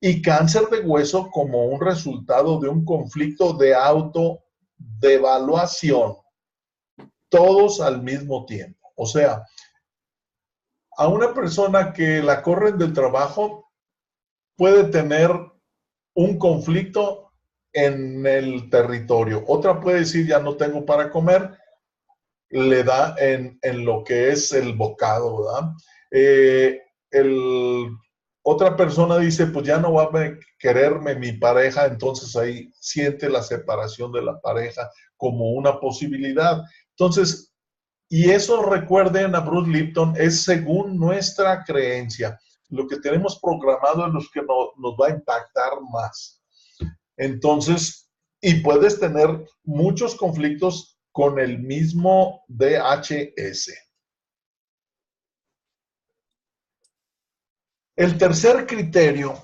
Y cáncer de hueso como un resultado de un conflicto de autodevaluación. Todos al mismo tiempo. O sea, a una persona que la corren del trabajo puede tener un conflicto en el territorio. Otra puede decir, ya no tengo para comer, le da en lo que es el bocado, ¿verdad? Otra persona dice, pues ya no va a quererme mi pareja, entonces ahí siente la separación de la pareja como una posibilidad. Entonces, y eso, recuerden a Bruce Lipton, es según nuestra creencia. Lo que tenemos programado es lo que nos va a impactar más. Entonces, y puedes tener muchos conflictos con el mismo DHS. El tercer criterio,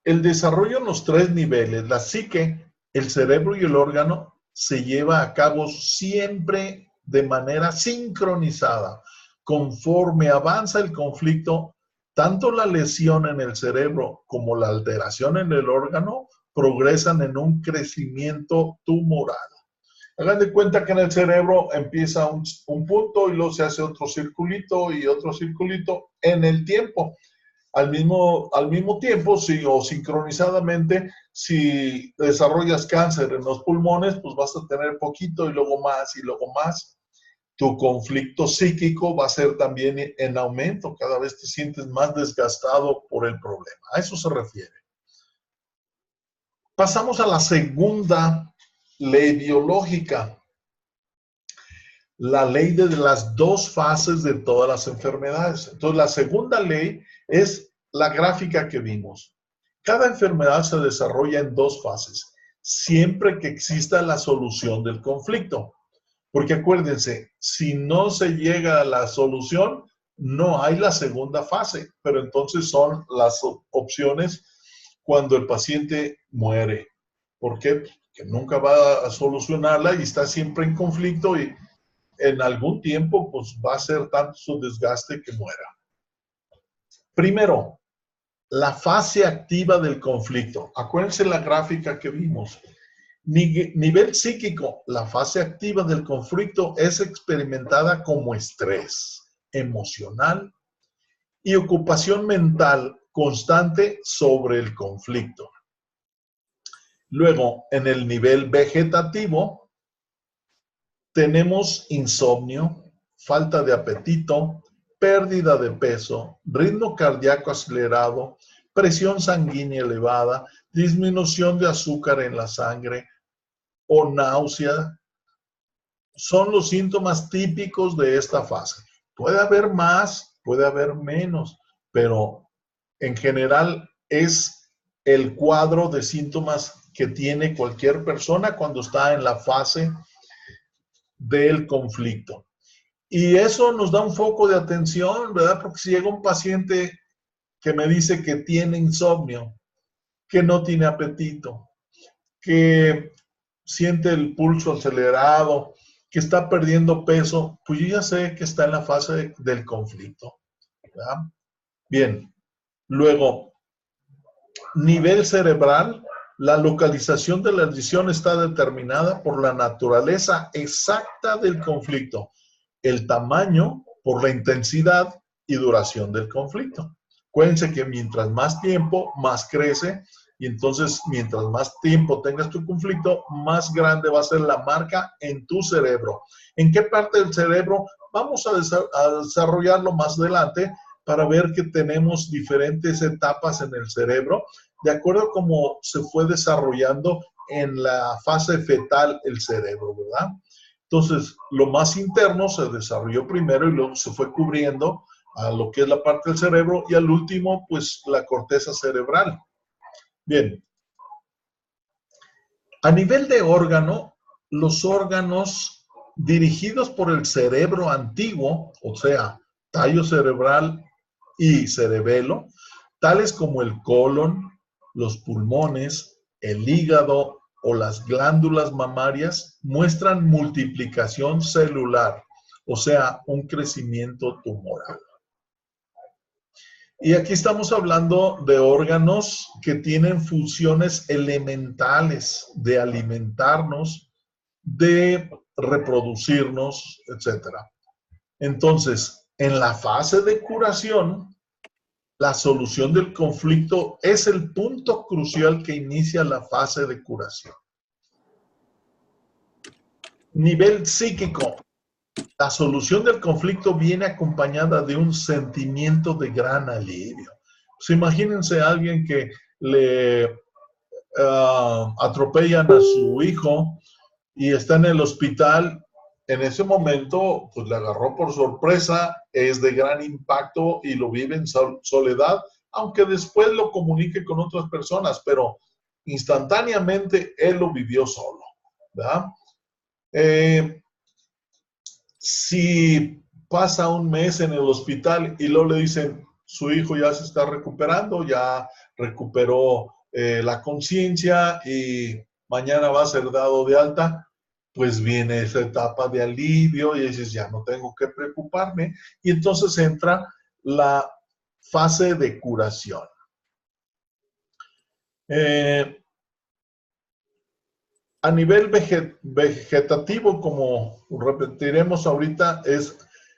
el desarrollo en los 3 niveles, la psique, el cerebro y el órgano, se lleva a cabo siempre de manera sincronizada. Conforme avanza el conflicto, tanto la lesión en el cerebro como la alteración en el órgano progresan en un crecimiento tumoral. Hagan de cuenta que en el cerebro empieza un punto y luego se hace otro circulito y otro circulito en el tiempo. Al mismo tiempo, si, o sincronizadamente, si desarrollas cáncer en los pulmones, pues vas a tener poquito y luego más y luego más. Tu conflicto psíquico va a ser también en aumento, cada vez te sientes más desgastado por el problema. A eso se refiere. Pasamos a la segunda ley biológica, la ley de las dos fases de todas las enfermedades. Entonces, la segunda ley es la gráfica que vimos. Cada enfermedad se desarrolla en dos fases, siempre que exista la solución del conflicto. Porque acuérdense, si no se llega a la solución, no hay la segunda fase, pero entonces son las opciones cuando el paciente muere. ¿Por qué? Porque nunca va a solucionarla y está siempre en conflicto y en algún tiempo pues va a ser tanto su desgaste que muera. Primero, la fase activa del conflicto. Acuérdense la gráfica que vimos. Nivel psíquico, la fase activa del conflicto es experimentada como estrés emocional y ocupación mental constante sobre el conflicto. Luego, en el nivel vegetativo, tenemos insomnio, falta de apetito, pérdida de peso, ritmo cardíaco acelerado, presión sanguínea elevada, disminución de azúcar en la sangre o náusea. Son los síntomas típicos de esta fase. Puede haber más, puede haber menos, pero en general es el cuadro de síntomas que tiene cualquier persona cuando está en la fase del conflicto. Y eso nos da un foco de atención, ¿verdad? Porque si llega un paciente que me dice que tiene insomnio, que no tiene apetito, que siente el pulso acelerado, que está perdiendo peso, pues yo ya sé que está en la fase del conflicto, ¿verdad? Bien, luego, nivel cerebral, la localización de la lesión está determinada por la naturaleza exacta del conflicto, el tamaño por la intensidad y duración del conflicto. Acuérdense que mientras más tiempo, más crece, y entonces mientras más tiempo tengas tu conflicto, más grande va a ser la marca en tu cerebro. ¿En qué parte del cerebro? Vamos a desarrollarlo más adelante para ver que tenemos diferentes etapas en el cerebro, de acuerdo a cómo se fue desarrollando en la fase fetal el cerebro, ¿verdad? Entonces, lo más interno se desarrolló primero y luego se fue cubriendo a lo que es la parte del cerebro y al último, pues, la corteza cerebral. Bien. A nivel de órgano, los órganos dirigidos por el cerebro antiguo, o sea, tallo cerebral y cerebelo, tales como el colon, los pulmones, el hígado o las glándulas mamarias, muestran multiplicación celular, o sea, un crecimiento tumoral. Y aquí estamos hablando de órganos que tienen funciones elementales de alimentarnos, de reproducirnos, etc. Entonces, en la fase de curación, la solución del conflicto es el punto crucial que inicia la fase de curación. Nivel psíquico. La solución del conflicto viene acompañada de un sentimiento de gran alivio. Pues imagínense a alguien que le atropellan a su hijo y está en el hospital. En ese momento, pues le agarró por sorpresa, es de gran impacto y lo vive en soledad, aunque después lo comunique con otras personas, pero instantáneamente él lo vivió solo, ¿verdad? Si pasa un mes en el hospital y luego le dicen, su hijo ya se está recuperando, ya recuperó la conciencia y mañana va a ser dado de alta, pues viene esa etapa de alivio y dices, ya no tengo que preocuparme. Y entonces entra la fase de curación. A nivel vegetativo, como repetiremos ahorita,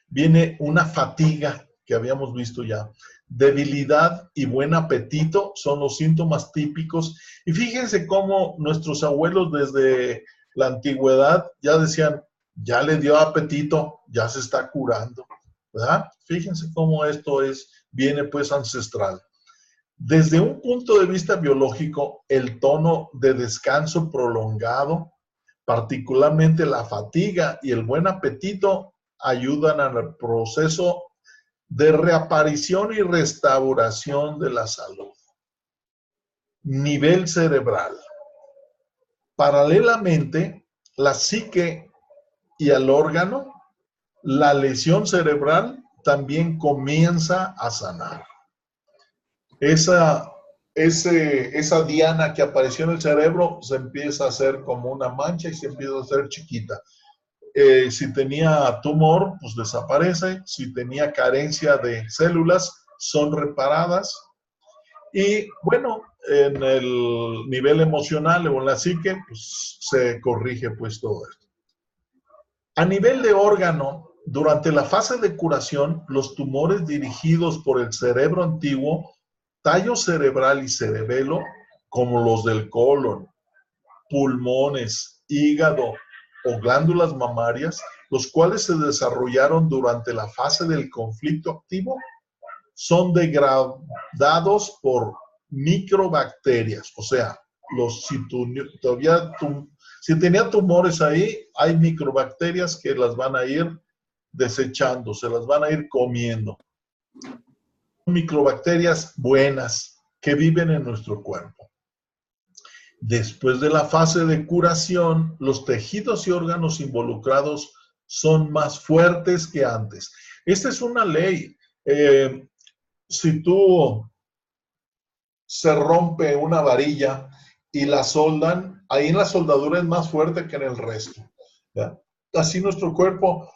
viene una fatiga que habíamos visto ya. Debilidad y buen apetito son los síntomas típicos. Y fíjense cómo nuestros abuelos desde la antigüedad ya decían, ya le dio apetito, ya se está curando, ¿verdad? Fíjense cómo esto viene pues ancestral. Desde un punto de vista biológico, el tono de descanso prolongado, particularmente la fatiga y el buen apetito, ayudan al proceso de reaparición y restauración de la salud. Nivel cerebral. Paralelamente, la psique y el órgano, la lesión cerebral también comienza a sanar. Esa diana que apareció en el cerebro se empieza a hacer como una mancha y se empieza a hacer chiquita. Si tenía tumor, pues desaparece. Si tenía carencia de células, son reparadas. Y bueno, en el nivel emocional o en la psique, pues se corrige pues todo esto. A nivel de órgano, durante la fase de curación, los tumores dirigidos por el cerebro antiguo, tallo cerebral y cerebelo, como los del colon, pulmones, hígado o glándulas mamarias, los cuales se desarrollaron durante la fase del conflicto activo, son degradados por microbacterias. O sea, si tenía tumores ahí, hay microbacterias que las van a ir desechando, se las van a ir comiendo. Microbacterias buenas que viven en nuestro cuerpo. Después de la fase de curación, los tejidos y órganos involucrados son más fuertes que antes. Esta es una ley. Si tú se rompe una varilla y la soldan, ahí en la soldadura es más fuerte que en el resto, ¿ya? Así nuestro cuerpo,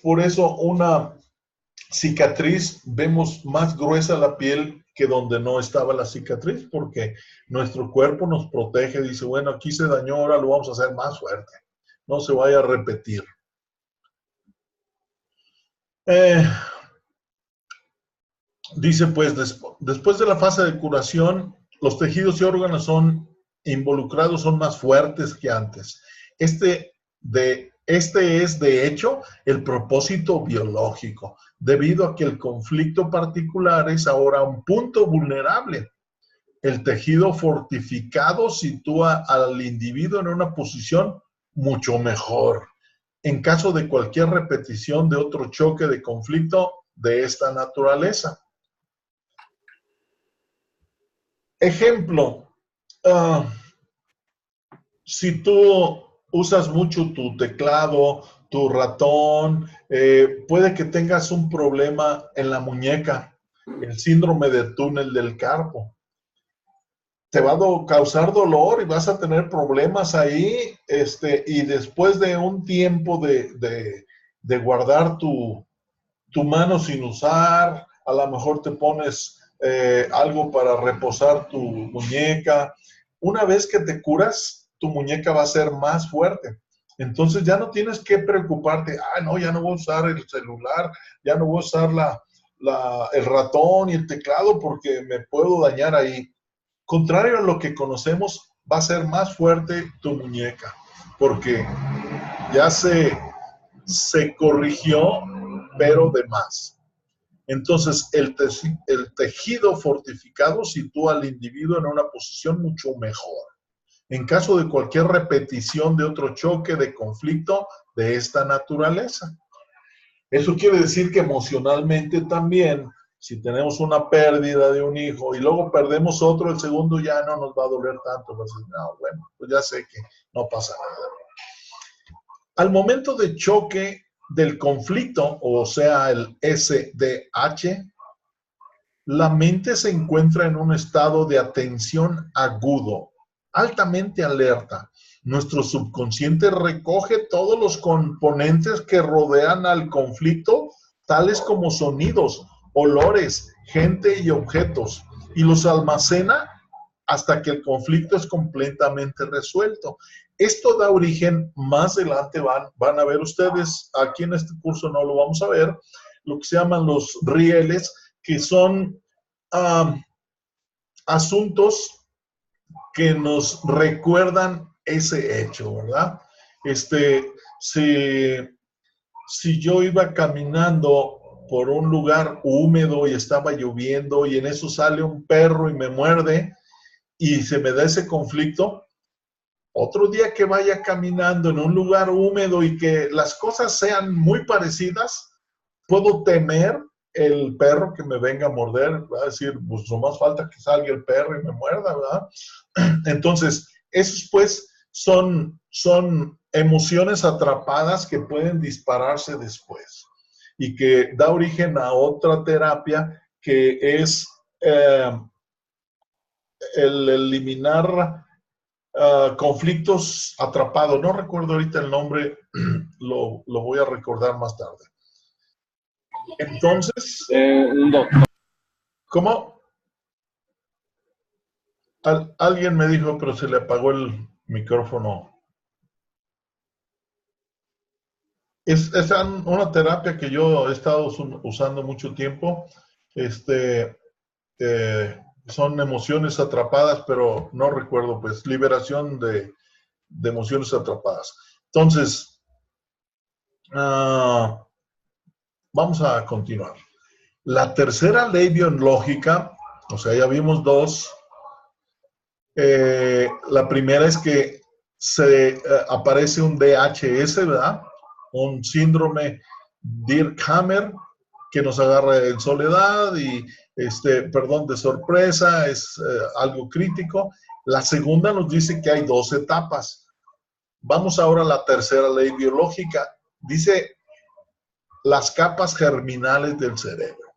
por eso una cicatriz, vemos más gruesa la piel que donde no estaba la cicatriz, porque nuestro cuerpo nos protege, dice, bueno, aquí se dañó, ahora lo vamos a hacer más fuerte, no se vaya a repetir. Dice, pues, después de la fase de curación, los tejidos y órganos involucrados son más fuertes que antes. Este es, de hecho, el propósito biológico, debido a que el conflicto particular es ahora un punto vulnerable. El tejido fortificado sitúa al individuo en una posición mucho mejor, en caso de cualquier repetición de otro choque de conflicto de esta naturaleza. Ejemplo, si tú usas mucho tu teclado, tu ratón, puede que tengas un problema en la muñeca, el síndrome de túnel del carpo. Te va a causar dolor y vas a tener problemas ahí, y después de un tiempo de guardar tu mano sin usar, a lo mejor te pones algo para reposar tu muñeca. Una vez que te curas, tu muñeca va a ser más fuerte. Entonces ya no tienes que preocuparte, no, ya no voy a usar el celular, ya no voy a usar el ratón y el teclado porque me puedo dañar ahí. Contrario a lo que conocemos, va a ser más fuerte tu muñeca, porque ya se corrigió, pero de más. Entonces, el tejido fortificado sitúa al individuo en una posición mucho mejor, en caso de cualquier repetición de otro choque de conflicto de esta naturaleza. Eso quiere decir que emocionalmente también, si tenemos una pérdida de un hijo y luego perdemos otro, el segundo ya no nos va a doler tanto. No, bueno, pues ya sé que no pasa nada. Al momento de choque del conflicto, o sea, el SDH, la mente se encuentra en un estado de atención agudo, altamente alerta. Nuestro subconsciente recoge todos los componentes que rodean al conflicto, tales como sonidos, olores, gente y objetos, y los almacena hasta que el conflicto es completamente resuelto. Esto da origen, más adelante van a ver ustedes, aquí en este curso no lo vamos a ver, lo que se llaman los rieles, que son asuntos que nos recuerdan ese hecho, ¿verdad? Si yo iba caminando por un lugar húmedo y estaba lloviendo y en eso sale un perro y me muerde y se me da ese conflicto, otro día que vaya caminando en un lugar húmedo y que las cosas sean muy parecidas, puedo temer el perro que me venga a morder, va a decir, pues no más falta que salga el perro y me muerda, ¿verdad? Entonces, esos pues son emociones atrapadas que pueden dispararse después y que da origen a otra terapia que es el eliminar conflictos atrapados. No recuerdo ahorita el nombre, lo voy a recordar más tarde. Entonces, Un doctor. ¿cómo? Alguien me dijo, pero se le apagó el micrófono. Es una terapia que yo he estado usando mucho tiempo. Son emociones atrapadas, pero no recuerdo, pues, liberación de emociones atrapadas. Entonces, vamos a continuar. La tercera ley biológica, o sea, ya vimos dos. La primera es que aparece un DHS, ¿verdad? Un síndrome Dirkhammer que nos agarra en soledad y, de sorpresa, es algo crítico. La segunda nos dice que hay dos etapas. Vamos ahora a la tercera ley biológica. Dice las capas germinales del cerebro.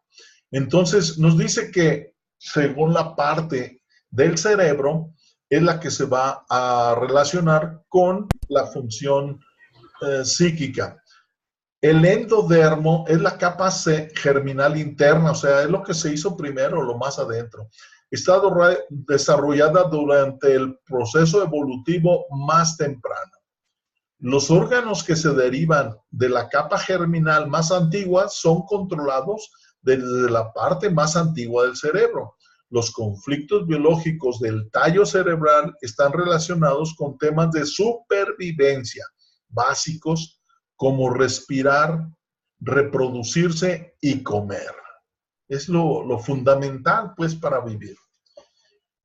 Entonces, nos dice que según la parte del cerebro es la que se va a relacionar con la función psíquica. El endodermo es la capa germinal interna, o sea, es lo que se hizo primero, lo más adentro. Está desarrollada durante el proceso evolutivo más temprano. Los órganos que se derivan de la capa germinal más antigua son controlados desde la parte más antigua del cerebro. Los conflictos biológicos del tallo cerebral están relacionados con temas de supervivencia básicos como respirar, reproducirse y comer. Es lo fundamental, pues, para vivir.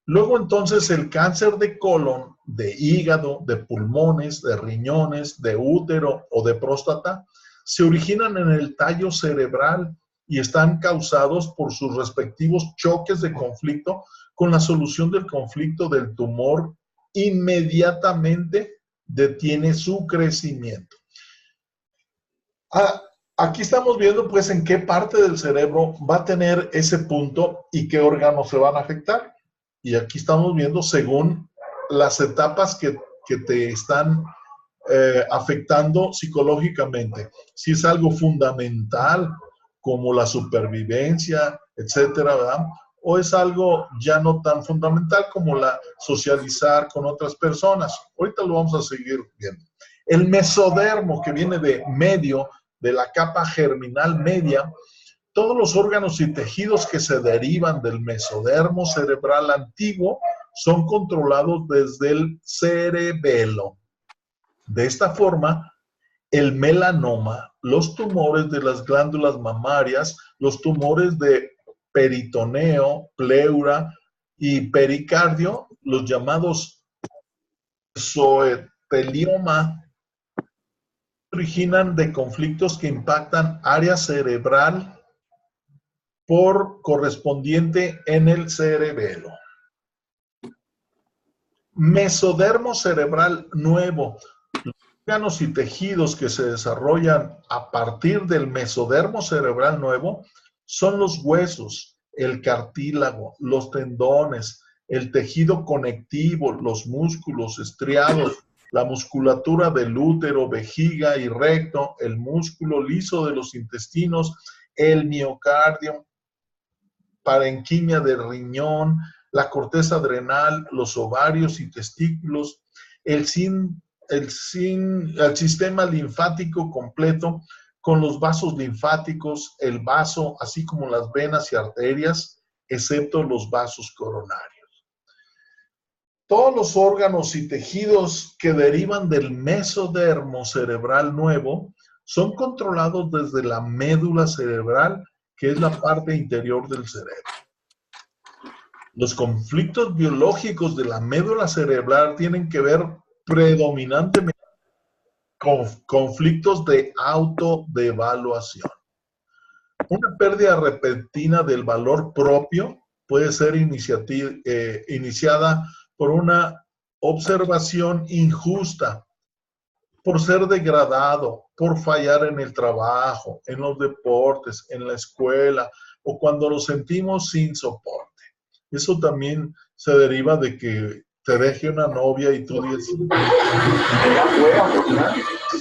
Luego, entonces, el cáncer de colon, de hígado, de pulmones, de riñones, de útero o de próstata, se originan en el tallo cerebral y están causados por sus respectivos choques de conflicto con la solución del conflicto del tumor. Inmediatamente detiene su crecimiento. Aquí estamos viendo, pues, en qué parte del cerebro va a tener ese punto y qué órganos se van a afectar. Y aquí estamos viendo según las etapas que te están afectando psicológicamente. Si es algo fundamental, como la supervivencia, etcétera, ¿verdad? O es algo ya no tan fundamental como la socializar con otras personas. Ahorita lo vamos a seguir viendo. El mesodermo, que viene de medio, de la capa germinal media, todos los órganos y tejidos que se derivan del mesodermo cerebral antiguo son controlados desde el cerebelo. De esta forma, el melanoma, los tumores de las glándulas mamarias, los tumores de peritoneo, pleura y pericardio, los llamados mesothelioma, originan de conflictos que impactan área cerebral por correspondiente en el cerebelo. Mesodermo cerebral nuevo. Los órganos y tejidos que se desarrollan a partir del mesodermo cerebral nuevo son los huesos, el cartílago, los tendones, el tejido conectivo, los músculos estriados, la musculatura del útero, vejiga y recto, el músculo liso de los intestinos, el miocardio, parenquimia del riñón, la corteza adrenal, los ovarios y testículos, el sistema linfático completo, con los vasos linfáticos, el vaso, así como las venas y arterias, excepto los vasos coronarios. Todos los órganos y tejidos que derivan del mesodermo cerebral nuevo son controlados desde la médula cerebral, que es la parte interior del cerebro. Los conflictos biológicos de la médula cerebral tienen que ver predominantemente con conflictos de autodevaluación. Una pérdida repentina del valor propio puede ser iniciada por una observación injusta, por ser degradado, por fallar en el trabajo, en los deportes, en la escuela, o cuando nos sentimos sin soporte. Eso también se deriva de que te deje una novia y tú dices,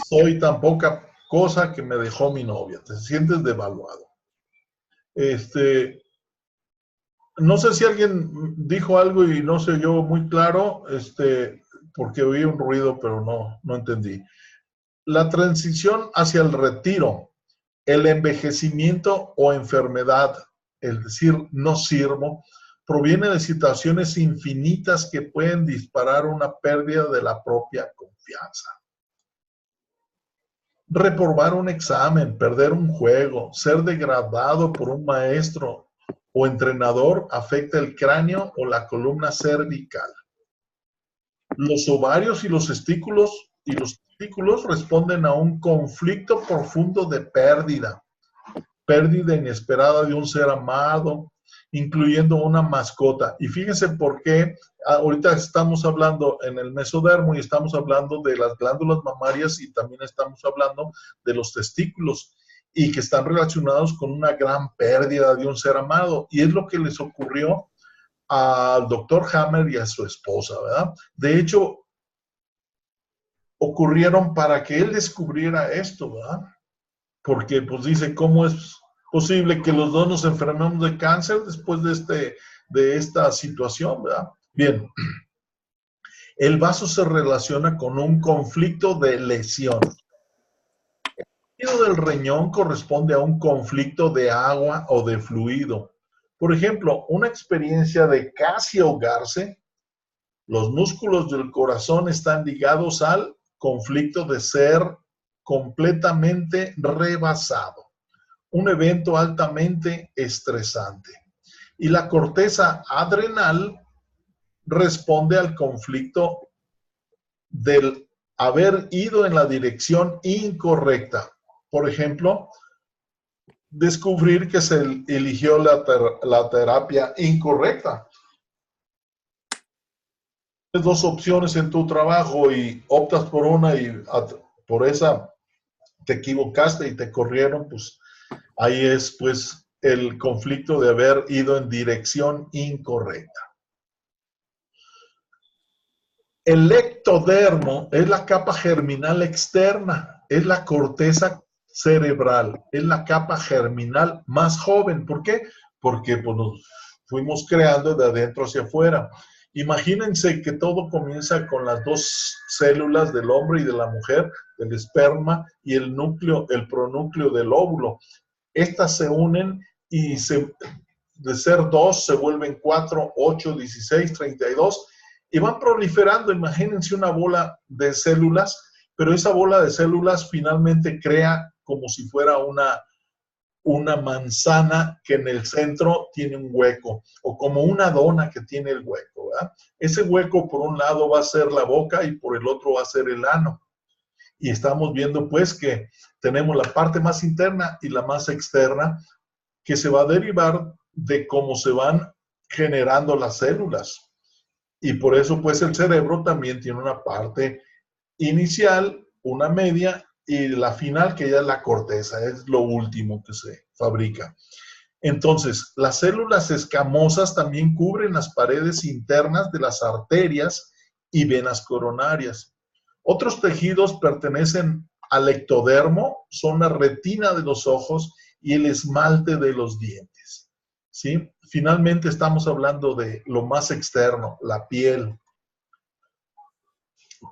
soy tan poca cosa que me dejó mi novia. Te sientes devaluado. No sé si alguien dijo algo y no sé yo muy claro, porque oí un ruido, pero no entendí. La transición hacia el retiro, el envejecimiento o enfermedad, es decir, no sirvo, proviene de situaciones infinitas que pueden disparar una pérdida de la propia confianza. Reprobar un examen, perder un juego, ser degradado por un maestro o entrenador afecta el cráneo o la columna cervical. Los ovarios y los testículos responden a un conflicto profundo de pérdida inesperada de un ser amado, incluyendo una mascota. Y fíjense por qué ahorita estamos hablando en el mesodermo y estamos hablando de las glándulas mamarias y también estamos hablando de los testículos, y que están relacionados con una gran pérdida de un ser amado. Y es lo que les ocurrió al doctor Hammer y a su esposa, ¿verdad? De hecho, ocurrieron para que él descubriera esto, ¿verdad? Porque, pues dice, ¿cómo es posible que los dos nos enfermemos de cáncer después de esta situación, ¿verdad? Bien, el vaso se relaciona con un conflicto de lesión. El líquido del riñón corresponde a un conflicto de agua o de fluido. Por ejemplo, una experiencia de casi ahogarse, los músculos del corazón están ligados al conflicto de ser completamente rebasado. Un evento altamente estresante. Y la corteza adrenal responde al conflicto del haber ido en la dirección incorrecta. Por ejemplo, descubrir que se eligió la terapia incorrecta. Tienes dos opciones en tu trabajo y optas por una y por esa te equivocaste y te corrieron, pues ahí es pues el conflicto de haber ido en dirección incorrecta. El ectodermo es la capa germinal externa, es la corteza cerebral, es la capa germinal más joven. ¿Por qué? Porque pues, nos fuimos creando de adentro hacia afuera. Imagínense que todo comienza con las dos células del hombre y de la mujer, el esperma y el núcleo, el pronúcleo del óvulo. Estas se unen y de ser 2 se vuelven 4, 8, 16, 32 y van proliferando. Imagínense una bola de células, pero esa bola de células finalmente crea como si fuera una manzana que en el centro tiene un hueco, o como una dona que tiene el hueco, ¿verdad? Ese hueco por un lado va a ser la boca y por el otro va a ser el ano. Y estamos viendo pues que tenemos la parte más interna y la más externa, que se va a derivar de cómo se van generando las células. Y por eso pues el cerebro también tiene una parte inicial, una media y la final, que ya es la corteza, es lo último que se fabrica. Entonces, las células escamosas también cubren las paredes internas de las arterias y venas coronarias. Otros tejidos pertenecen al ectodermo, son la retina de los ojos y el esmalte de los dientes. ¿sí? Finalmente estamos hablando de lo más externo, la piel.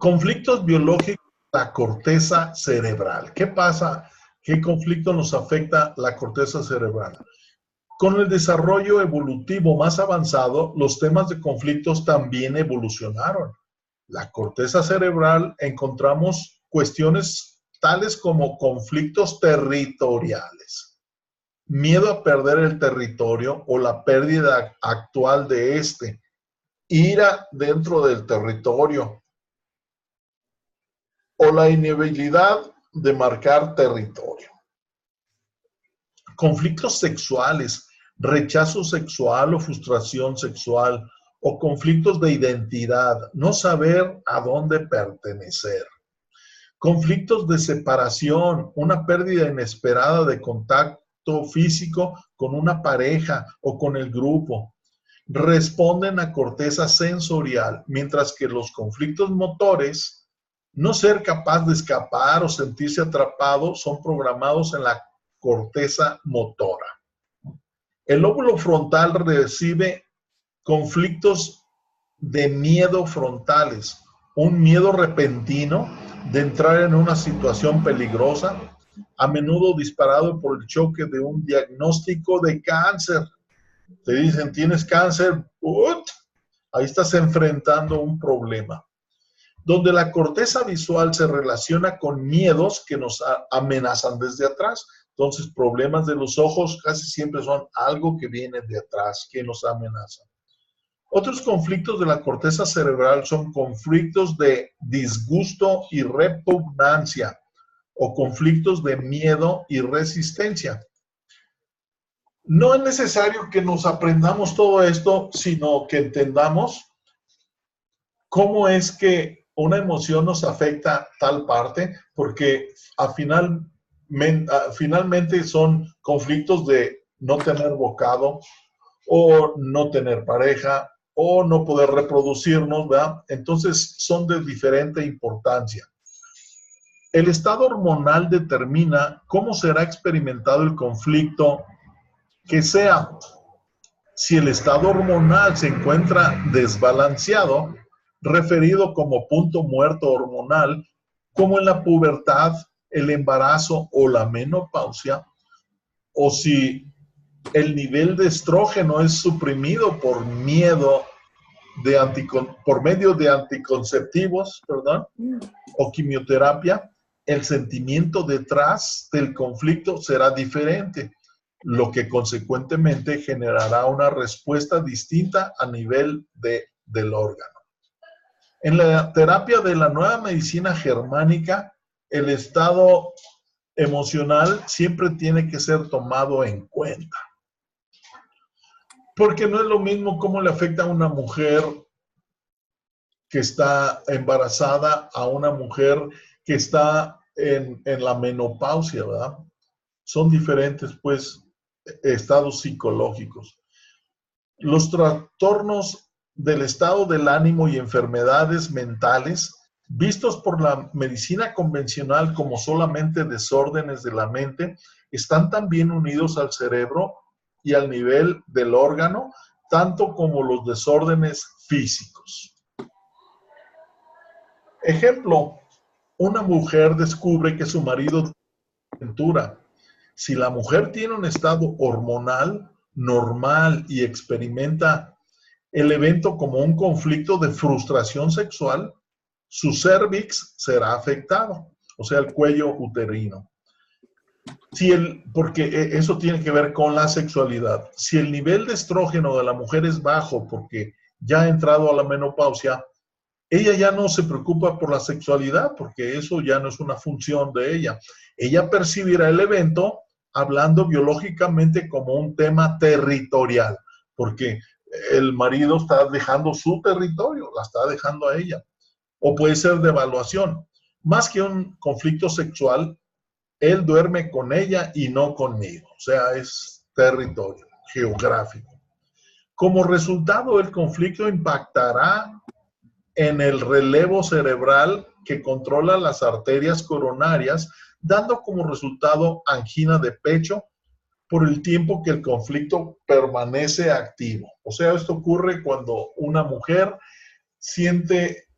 Conflictos biológicos, la corteza cerebral. ¿Qué pasa? ¿Qué conflicto nos afecta la corteza cerebral? Con el desarrollo evolutivo más avanzado, los temas de conflictos también evolucionaron. La corteza cerebral encontramos cuestiones tales como conflictos territoriales, miedo a perder el territorio o la pérdida actual de este, ira dentro del territorio o la inhabilidad de marcar territorio. Conflictos sexuales, rechazo sexual o frustración sexual, o conflictos de identidad, no saber a dónde pertenecer. Conflictos de separación, una pérdida inesperada de contacto físico con una pareja o con el grupo. Responden a corteza sensorial, mientras que los conflictos motores, no ser capaz de escapar o sentirse atrapado, son programados en la corteza motora. El lóbulo frontal recibe conflictos de miedo frontales, un miedo repentino de entrar en una situación peligrosa, a menudo disparado por el choque de un diagnóstico de cáncer. Te dicen, tienes cáncer, ahí estás enfrentando un problema. Donde la corteza visual se relaciona con miedos que nos amenazan desde atrás. Entonces, problemas de los ojos casi siempre son algo que viene de atrás, que nos amenaza. Otros conflictos de la corteza cerebral son conflictos de disgusto y repugnancia o conflictos de miedo y resistencia. No es necesario que nos aprendamos todo esto, sino que entendamos cómo es que una emoción nos afecta tal parte, porque finalmente son conflictos de no tener bocado o no tener pareja o no poder reproducirnos, ¿verdad? Entonces son de diferente importancia. El estado hormonal determina cómo será experimentado el conflicto que sea. Si el estado hormonal se encuentra desbalanceado, referido como punto muerto hormonal, como en la pubertad, el embarazo o la menopausia, o si el nivel de estrógeno es suprimido por medio de anticonceptivos, o quimioterapia, el sentimiento detrás del conflicto será diferente, lo que consecuentemente generará una respuesta distinta a nivel del órgano. En la terapia de la nueva medicina germánica, el estado emocional siempre tiene que ser tomado en cuenta. Porque no es lo mismo cómo le afecta a una mujer que está embarazada a una mujer que está en la menopausia, ¿verdad? Son diferentes, pues, estados psicológicos. Los trastornos del estado del ánimo y enfermedades mentales, vistos por la medicina convencional como solamente desórdenes de la mente, están también unidos al cerebro y al nivel del órgano, tanto como los desórdenes físicos. Ejemplo, una mujer descubre que su marido tiene calentura. Si la mujer tiene un estado hormonal normal y experimenta el evento como un conflicto de frustración sexual, su cérvix será afectado, o sea, el cuello uterino. Porque eso tiene que ver con la sexualidad. Si el nivel de estrógeno de la mujer es bajo porque ya ha entrado a la menopausia, ella ya no se preocupa por la sexualidad porque eso ya no es una función de ella. Ella percibirá el evento hablando biológicamente como un tema territorial, porque el marido está dejando su territorio, la está dejando a ella. O puede ser de evaluación. Más que un conflicto sexual, él duerme con ella y no conmigo. O sea, es territorio geográfico. Como resultado, el conflicto impactará en el relevo cerebral que controla las arterias coronarias, dando como resultado angina de pecho, por el tiempo que el conflicto permanece activo. O sea, esto ocurre cuando una mujer siente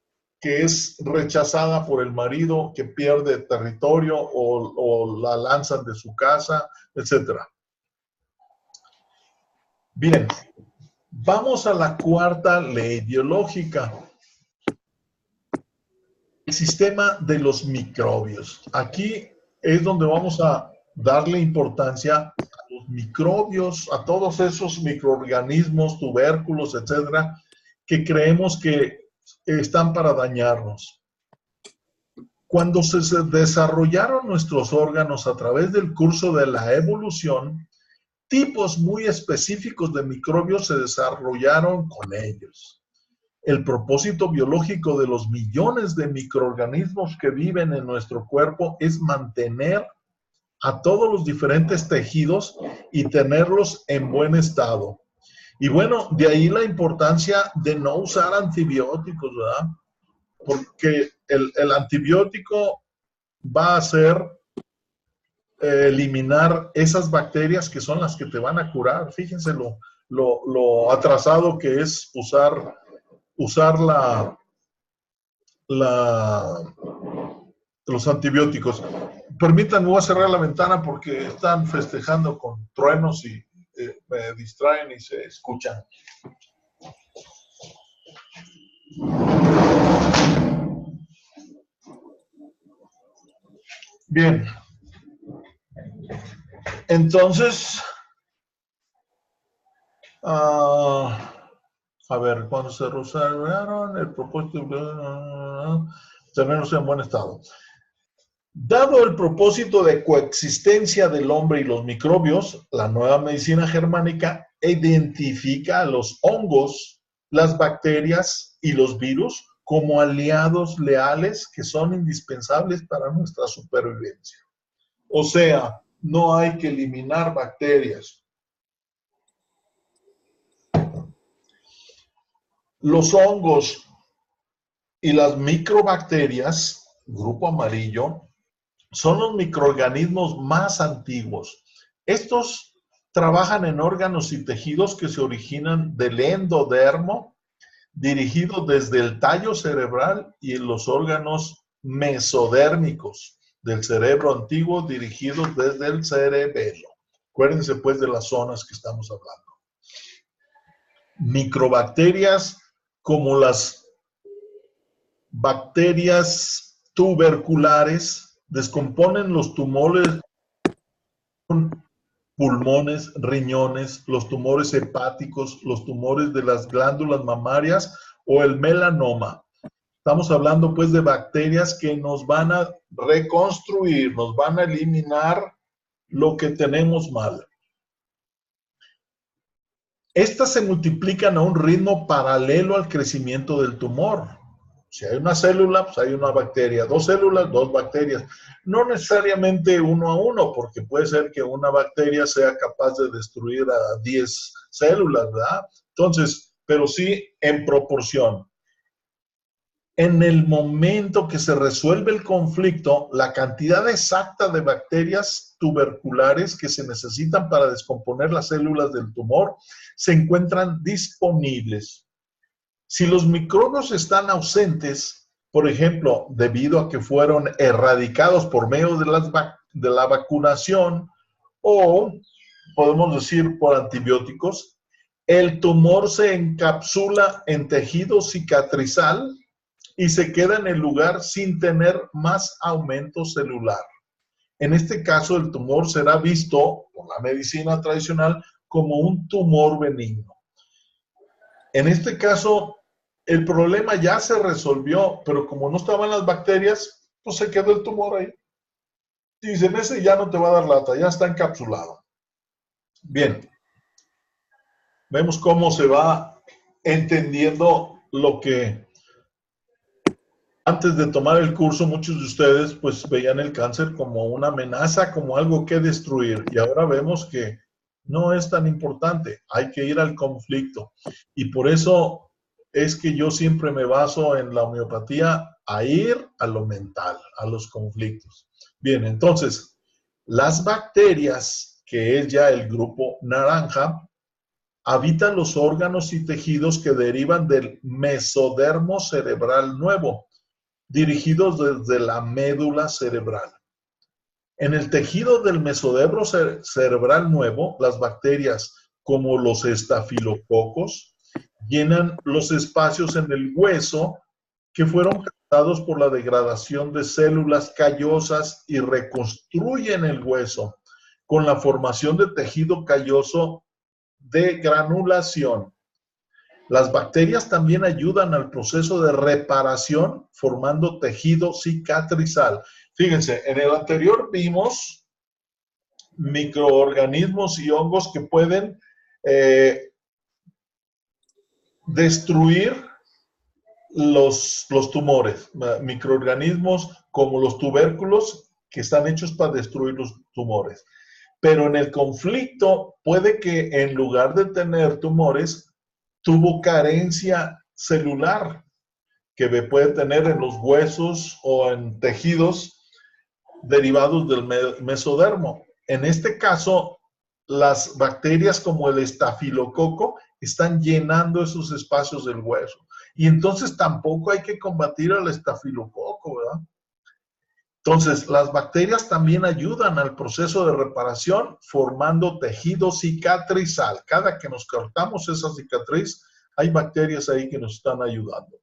que es rechazada por el marido, que pierde territorio o la lanzan de su casa, etc. Bien, vamos a la cuarta ley biológica. El sistema de los microbios. Aquí es donde vamos a darle importancia a los microbios, a todos esos microorganismos, tubérculos, etcétera, que creemos que están para dañarnos. Cuando se desarrollaron nuestros órganos a través del curso de la evolución, tipos muy específicos de microbios se desarrollaron con ellos. El propósito biológico de los millones de microorganismos que viven en nuestro cuerpo es mantener a todos los diferentes tejidos y tenerlos en buen estado. Y bueno, de ahí la importancia de no usar antibióticos, ¿verdad? Porque el antibiótico va a hacer eliminar esas bacterias que son las que te van a curar. Fíjense lo atrasado que es usar los antibióticos. Permítanme, voy a cerrar la ventana porque están festejando con truenos y me distraen y se escuchan. Bien. Entonces, a ver, cuando se desarrollaron el propósito de tenerlos en buen estado. Dado el propósito de coexistencia del hombre y los microbios, la nueva medicina germánica identifica a los hongos, las bacterias y los virus como aliados leales que son indispensables para nuestra supervivencia. O sea, no hay que eliminar bacterias. Los hongos y las microbacterias, grupo amarillo, son los microorganismos más antiguos. Estos trabajan en órganos y tejidos que se originan del endodermo, dirigidos desde el tallo cerebral, y en los órganos mesodérmicos del cerebro antiguo, dirigidos desde el cerebelo. Acuérdense pues de las zonas que estamos hablando. Microbacterias como las bacterias tuberculares descomponen los tumores, pulmones, riñones, los tumores hepáticos, los tumores de las glándulas mamarias o el melanoma. Estamos hablando pues de bacterias que nos van a reconstruir, nos van a eliminar lo que tenemos mal. Estas se multiplican a un ritmo paralelo al crecimiento del tumor. Si hay una célula, pues hay una bacteria. Dos células, dos bacterias. No necesariamente uno a uno, porque puede ser que una bacteria sea capaz de destruir a 10 células, ¿verdad? Entonces, pero sí en proporción. En el momento que se resuelve el conflicto, la cantidad exacta de bacterias tuberculares que se necesitan para descomponer las células del tumor se encuentran disponibles. Si los microbios están ausentes, por ejemplo, debido a que fueron erradicados por medio de la vacunación o, podemos decir, por antibióticos, el tumor se encapsula en tejido cicatrizal y se queda en el lugar sin tener más aumento celular. En este caso, el tumor será visto por la medicina tradicional como un tumor benigno. En este caso, el problema ya se resolvió, pero como no estaban las bacterias, pues se quedó el tumor ahí. Y dicen, ese ya no te va a dar lata, ya está encapsulado. Bien. Vemos cómo se va entendiendo lo que antes de tomar el curso, muchos de ustedes pues veían el cáncer como una amenaza, como algo que destruir. Y ahora vemos que no es tan importante, hay que ir al conflicto. Y por eso es que yo siempre me baso en la homeopatía a ir a lo mental, a los conflictos. Bien, entonces, las bacterias que es ya el grupo naranja, habita los órganos y tejidos que derivan del mesodermo cerebral nuevo, dirigidos desde la médula cerebral. En el tejido del mesodermo cerebral nuevo, las bacterias como los estafilococos llenan los espacios en el hueso que fueron causados por la degradación de células callosas y reconstruyen el hueso con la formación de tejido calloso de granulación. Las bacterias también ayudan al proceso de reparación formando tejido cicatrizal. Fíjense, en el anterior vimos microorganismos y hongos que pueden destruir los tumores. Microorganismos como los tubérculos que están hechos para destruir los tumores. Pero en el conflicto puede que en lugar de tener tumores, tuvo carencia celular que puede tener en los huesos o en tejidos derivados del mesodermo. En este caso, las bacterias como el estafilococo están llenando esos espacios del hueso. Y entonces tampoco hay que combatir al estafilococo, ¿verdad? Entonces, las bacterias también ayudan al proceso de reparación formando tejido cicatrizal. Cada que nos cortamos esa cicatriz, hay bacterias ahí que nos están ayudando.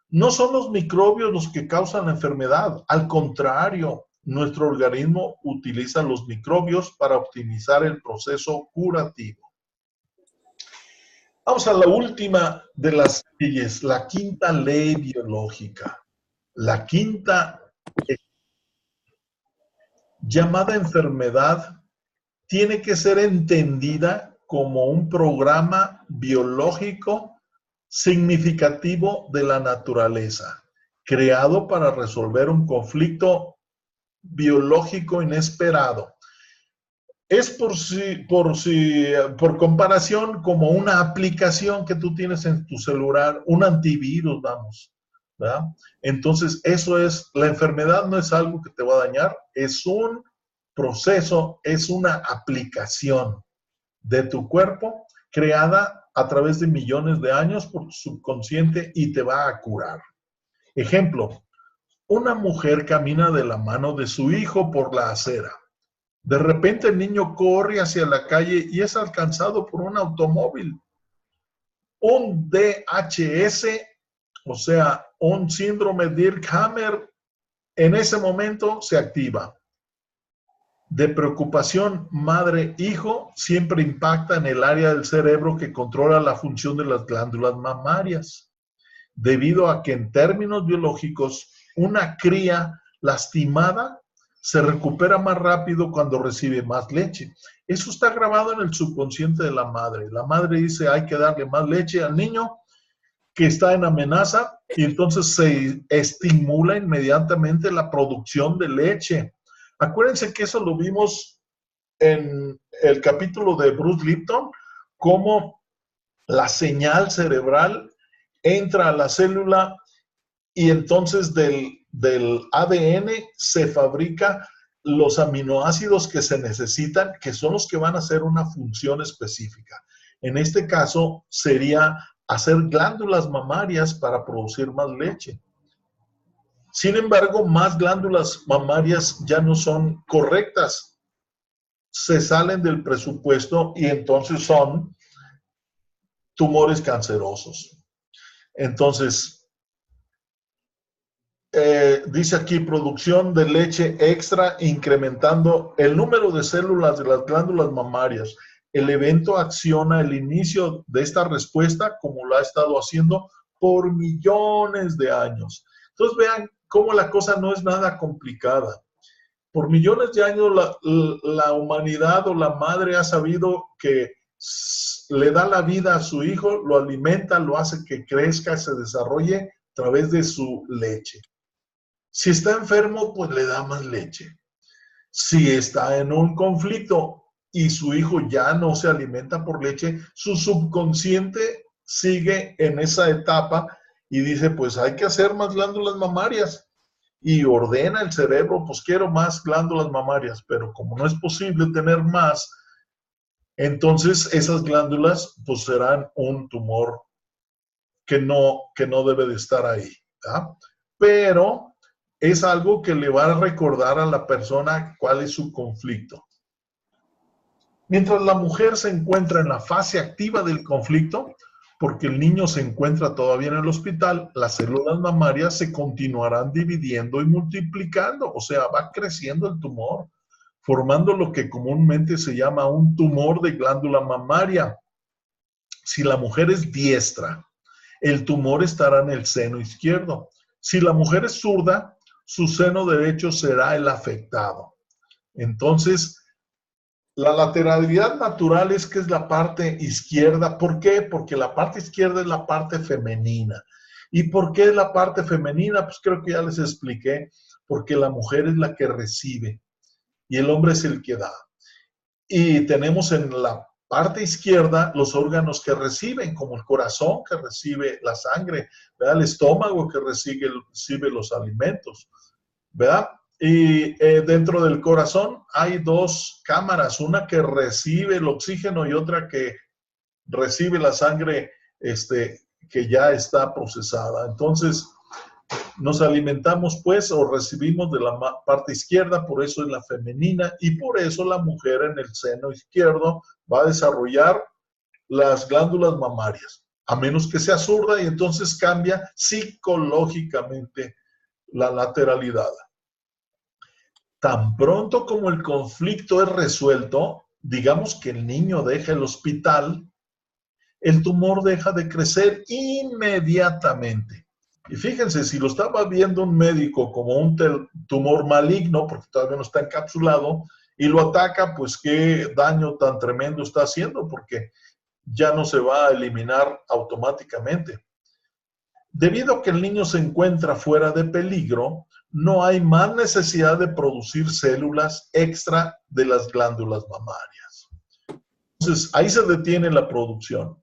No son los microbios los que causan la enfermedad. Al contrario, nuestro organismo utiliza los microbios para optimizar el proceso curativo. Vamos a la última de las leyes, la quinta ley biológica. La quinta llamada enfermedad tiene que ser entendida como un programa biológico significativo de la naturaleza, creado para resolver un conflicto biológico inesperado. Es por comparación como una aplicación que tú tienes en tu celular, un antivirus, vamos, ¿verdad? Entonces, eso es, la enfermedad no es algo que te va a dañar, es un proceso, es una aplicación de tu cuerpo creada a través de millones de años por tu subconsciente y te va a curar. Ejemplo, una mujer camina de la mano de su hijo por la acera. De repente el niño corre hacia la calle y es alcanzado por un automóvil. Un DHS, o sea, un síndrome Dirkhammer, en ese momento se activa. De preocupación madre-hijo siempre impacta en el área del cerebro que controla la función de las glándulas mamarias, debido a que en términos biológicos, una cría lastimada se recupera más rápido cuando recibe más leche. Eso está grabado en el subconsciente de la madre. La madre dice, hay que darle más leche al niño que está en amenaza y entonces se estimula inmediatamente la producción de leche. Acuérdense que eso lo vimos en el capítulo de Bruce Lipton, cómo la señal cerebral entra a la célula y entonces del ADN se fabrica los aminoácidos que se necesitan, que son los que van a hacer una función específica. En este caso sería hacer glándulas mamarias para producir más leche. Sin embargo, más glándulas mamarias ya no son correctas. Se salen del presupuesto y entonces son tumores cancerosos. Entonces, dice aquí, producción de leche extra incrementando el número de células de las glándulas mamarias. El evento acciona el inicio de esta respuesta como lo ha estado haciendo por millones de años. Entonces vean cómo la cosa no es nada complicada. Por millones de años la humanidad o la madre ha sabido que le da la vida a su hijo, lo alimenta, lo hace que crezca, se desarrolle a través de su leche. Si está enfermo, pues le da más leche. Si está en un conflicto y su hijo ya no se alimenta por leche, su subconsciente sigue en esa etapa y dice, pues hay que hacer más glándulas mamarias. y ordena el cerebro, pues quiero más glándulas mamarias, pero como no es posible tener más, entonces esas glándulas pues serán un tumor que no debe de estar ahí, ¿verdad? Pero es algo que le va a recordar a la persona cuál es su conflicto. Mientras la mujer se encuentra en la fase activa del conflicto, porque el niño se encuentra todavía en el hospital, las células mamarias se continuarán dividiendo y multiplicando, o sea, va creciendo el tumor, formando lo que comúnmente se llama un tumor de glándula mamaria. Si la mujer es diestra, el tumor estará en el seno izquierdo. Si la mujer es zurda, su seno derecho será el afectado. Entonces, la lateralidad natural es que es la parte izquierda. ¿Por qué? Porque la parte izquierda es la parte femenina. ¿Y por qué es la parte femenina? Pues creo que ya les expliqué. Porque la mujer es la que recibe y el hombre es el que da. Y tenemos en la parte izquierda los órganos que reciben, como el corazón que recibe la sangre, ¿verdad? El estómago que recibe los alimentos, ¿verdad? Y dentro del corazón hay dos cámaras, una que recibe el oxígeno y otra que recibe la sangre que ya está procesada. Entonces, nos alimentamos pues o recibimos de la parte izquierda, por eso es la femenina y por eso la mujer en el seno izquierdo va a desarrollar las glándulas mamarias, a menos que sea zurda y entonces cambia psicológicamente la lateralidad. Tan pronto como el conflicto es resuelto, digamos que el niño deja el hospital, el tumor deja de crecer inmediatamente. Y fíjense, si lo estaba viendo un médico como un tumor maligno, porque todavía no está encapsulado, y lo ataca, pues qué daño tan tremendo está haciendo, porque ya no se va a eliminar automáticamente. Debido a que el niño se encuentra fuera de peligro, no hay más necesidad de producir células extra de las glándulas mamarias. Entonces, ahí se detiene la producción.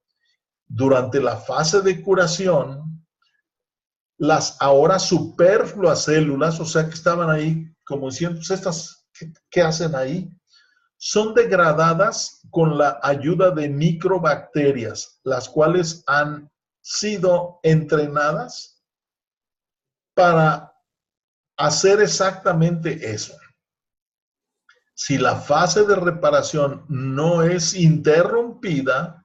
Durante la fase de curación, las ahora superfluas células, o sea que estaban ahí, como diciendo, pues estas, ¿qué hacen ahí? Son degradadas con la ayuda de microbacterias, las cuales han sido entrenadas para hacer exactamente eso. Si la fase de reparación no es interrumpida,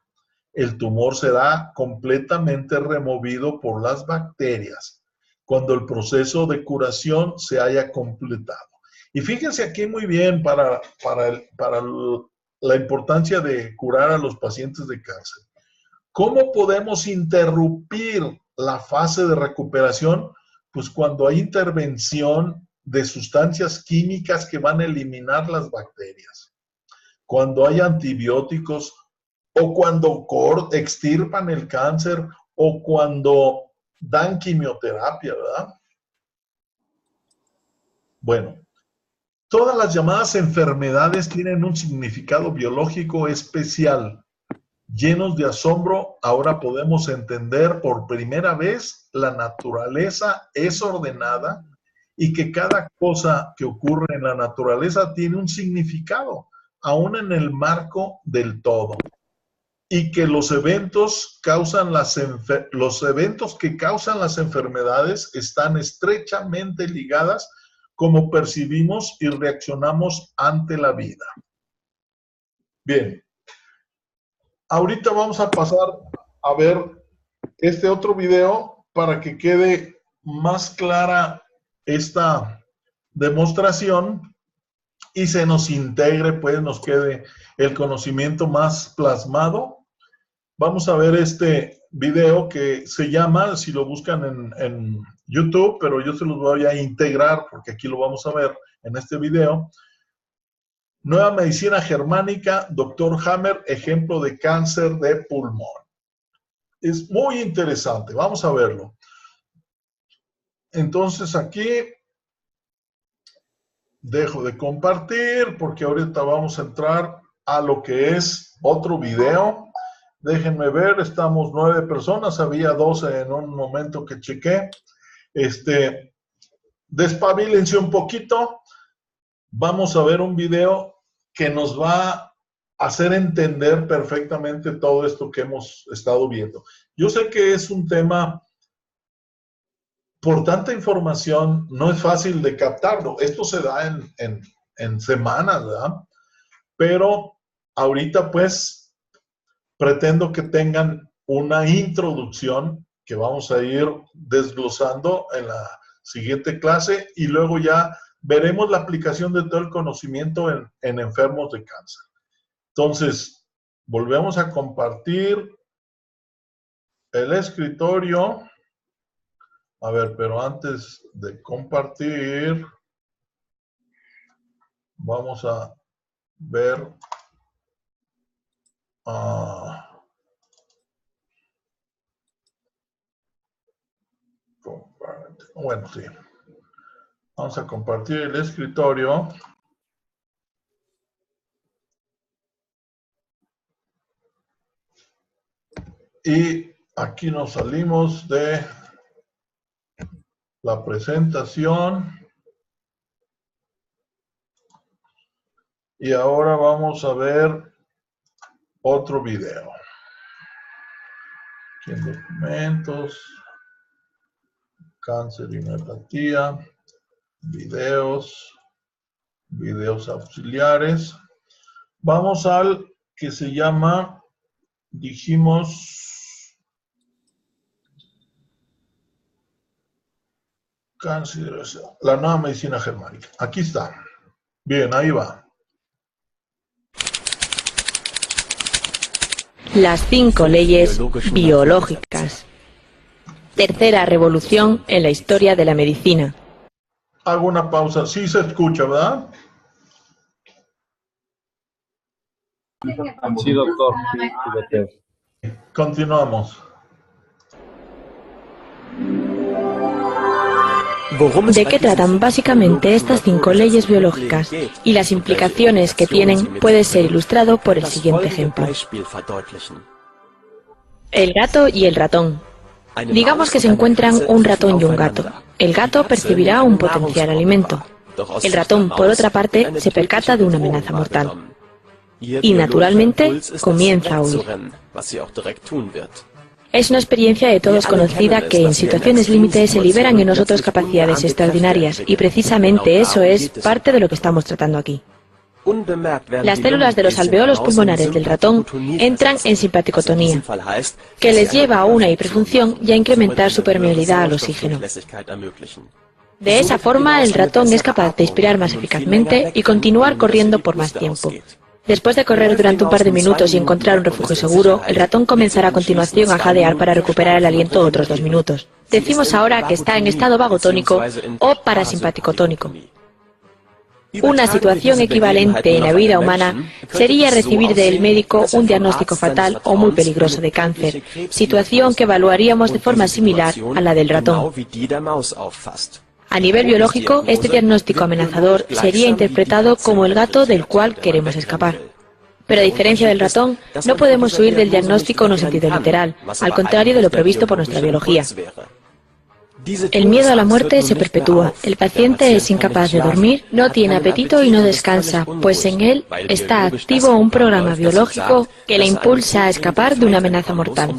el tumor será completamente removido por las bacterias cuando el proceso de curación se haya completado. Y fíjense aquí muy bien para la importancia de curar a los pacientes de cáncer. ¿Cómo podemos interrumpir la fase de recuperación? Pues cuando hay intervención de sustancias químicas que van a eliminar las bacterias. Cuando hay antibióticos o cuando extirpan el cáncer o cuando dan quimioterapia, ¿verdad? Bueno, todas las llamadas enfermedades tienen un significado biológico especial. Llenos de asombro, ahora podemos entender por primera vez la naturaleza es ordenada y que cada cosa que ocurre en la naturaleza tiene un significado, aún en el marco del todo. Y que los eventos que causan las enfermedades están estrechamente ligadas como percibimos y reaccionamos ante la vida. Bien. Ahorita vamos a pasar a ver este otro video para que quede más clara esta demostración y se nos integre, pues nos quede el conocimiento más plasmado. Vamos a ver este video que se llama, si lo buscan en YouTube, pero yo se los voy a integrar porque aquí lo vamos a ver en este video. Nueva medicina germánica, Dr. Hammer, ejemplo de cáncer de pulmón. Es muy interesante, vamos a verlo. Entonces aquí dejo de compartir porque ahorita vamos a entrar a lo que es otro video. Déjenme ver, estamos 9 personas, había 12 en un momento que chequé. despabilense un poquito. Vamos a ver un video que nos va a hacer entender perfectamente todo esto que hemos estado viendo. Yo sé que es un tema, por tanta información, no es fácil de captarlo. Esto se da en semanas, ¿verdad? Pero ahorita pues pretendo que tengan una introducción que vamos a ir desglosando en la siguiente clase y luego ya veremos la aplicación de todo el conocimiento en enfermos de cáncer. Entonces, volvemos a compartir el escritorio. A ver, pero antes de compartir, vamos a ver. Bueno, sí. Vamos a compartir el escritorio. Y aquí nos salimos de la presentación. Y ahora vamos a ver otro video. Aquí en documentos, cáncer y miopatía, videos auxiliares. Vamos al que se llama, dijimos, cáncer, la nueva medicina germánica. Aquí está. Bien, ahí va. Las 5 leyes biológicas. Tercera revolución en la historia de la medicina. Hago una pausa. Sí se escucha, ¿verdad? Sí, doctor. Continuamos. ¿De qué tratan básicamente estas 5 leyes biológicas y las implicaciones que tienen puede ser ilustrado por el siguiente ejemplo? El gato y el ratón. Digamos que se encuentran un ratón y un gato. El gato percibirá un potencial alimento. El ratón, por otra parte, se percata de una amenaza mortal. Y, naturalmente, comienza a huir. Es una experiencia de todos conocida que en situaciones límite se liberan en nosotros capacidades extraordinarias y precisamente eso es parte de lo que estamos tratando aquí. Las células de los alveolos pulmonares del ratón entran en simpaticotonía, que les lleva a una hiperfunción y a incrementar su permeabilidad al oxígeno. De esa forma, el ratón es capaz de inspirar más eficazmente y continuar corriendo por más tiempo. Después de correr durante un par de minutos y encontrar un refugio seguro, el ratón comenzará a continuación a jadear para recuperar el aliento otros 2 minutos. Decimos ahora que está en estado vagotónico o parasimpaticotónico. Una situación equivalente en la vida humana sería recibir del médico un diagnóstico fatal o muy peligroso de cáncer, situación que evaluaríamos de forma similar a la del ratón. A nivel biológico, este diagnóstico amenazador sería interpretado como el gato del cual queremos escapar. Pero a diferencia del ratón, no podemos huir del diagnóstico en un sentido literal, al contrario de lo previsto por nuestra biología. El miedo a la muerte se perpetúa. El paciente es incapaz de dormir, no tiene apetito y no descansa, pues en él está activo un programa biológico que le impulsa a escapar de una amenaza mortal.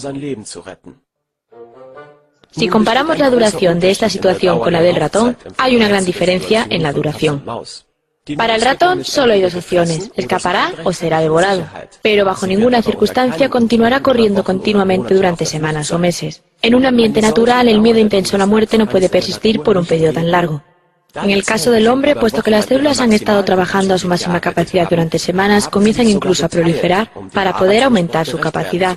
Si comparamos la duración de esta situación con la del ratón, hay una gran diferencia en la duración. Para el ratón solo hay 2 opciones, escapará o será devorado, pero bajo ninguna circunstancia continuará corriendo continuamente durante semanas o meses. En un ambiente natural, el miedo intenso a la muerte no puede persistir por un periodo tan largo. En el caso del hombre, puesto que las células han estado trabajando a su máxima capacidad durante semanas, comienzan incluso a proliferar para poder aumentar su capacidad.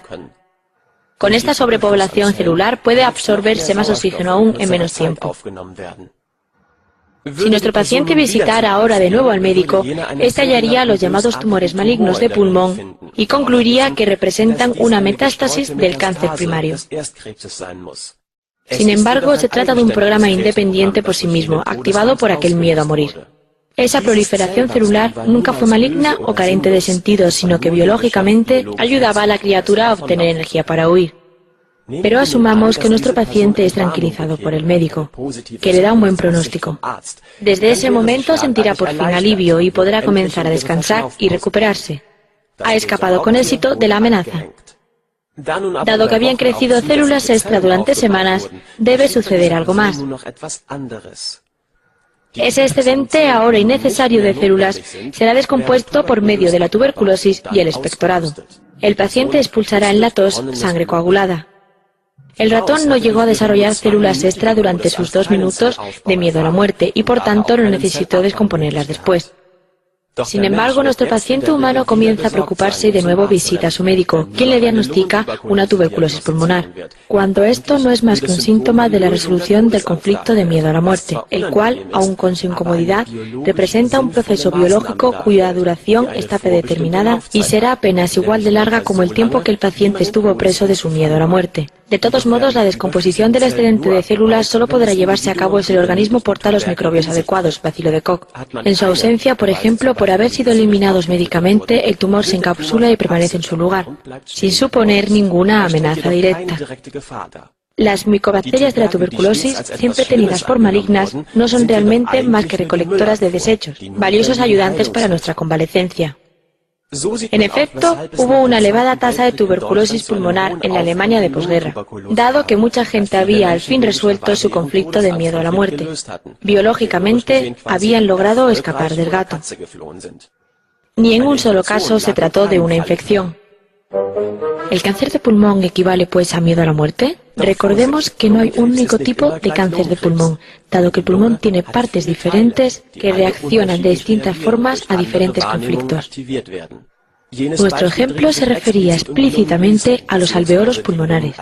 Con esta sobrepoblación celular puede absorberse más oxígeno aún en menos tiempo. Si nuestro paciente visitara ahora de nuevo al médico, éste hallaría los llamados tumores malignos de pulmón y concluiría que representan una metástasis del cáncer primario. Sin embargo, se trata de un programa independiente por sí mismo, activado por aquel miedo a morir. Esa proliferación celular nunca fue maligna o carente de sentido, sino que biológicamente ayudaba a la criatura a obtener energía para huir. Pero asumamos que nuestro paciente es tranquilizado por el médico, que le da un buen pronóstico. Desde ese momento sentirá por fin alivio y podrá comenzar a descansar y recuperarse. Ha escapado con éxito de la amenaza. Dado que habían crecido células extra durante semanas, debe suceder algo más. Ese excedente ahora innecesario de células será descompuesto por medio de la tuberculosis y el expectorado. El paciente expulsará en la tos sangre coagulada. El ratón no llegó a desarrollar células extra durante sus 2 minutos de miedo a la muerte y por tanto no necesitó descomponerlas después. Sin embargo, nuestro paciente humano comienza a preocuparse y de nuevo visita a su médico, quien le diagnostica una tuberculosis pulmonar, cuando esto no es más que un síntoma de la resolución del conflicto de miedo a la muerte, el cual, aun con su incomodidad, representa un proceso biológico cuya duración está predeterminada y será apenas igual de larga como el tiempo que el paciente estuvo preso de su miedo a la muerte. De todos modos, la descomposición del excedente de células solo podrá llevarse a cabo si el organismo porta los microbios adecuados, bacilo de Koch. En su ausencia, por ejemplo, por haber sido eliminados médicamente, el tumor se encapsula y permanece en su lugar, sin suponer ninguna amenaza directa. Las micobacterias de la tuberculosis, siempre tenidas por malignas, no son realmente más que recolectoras de desechos, valiosos ayudantes para nuestra convalecencia. En efecto, hubo una elevada tasa de tuberculosis pulmonar en la Alemania de posguerra, dado que mucha gente había al fin resuelto su conflicto de miedo a la muerte. Biológicamente, habían logrado escapar del gato. Ni en un solo caso se trató de una infección. ¿El cáncer de pulmón equivale, pues, a miedo a la muerte? Recordemos que no hay un único tipo de cáncer de pulmón, dado que el pulmón tiene partes diferentes que reaccionan de distintas formas a diferentes conflictos. Nuestro ejemplo se refería explícitamente a los alveolos pulmonares.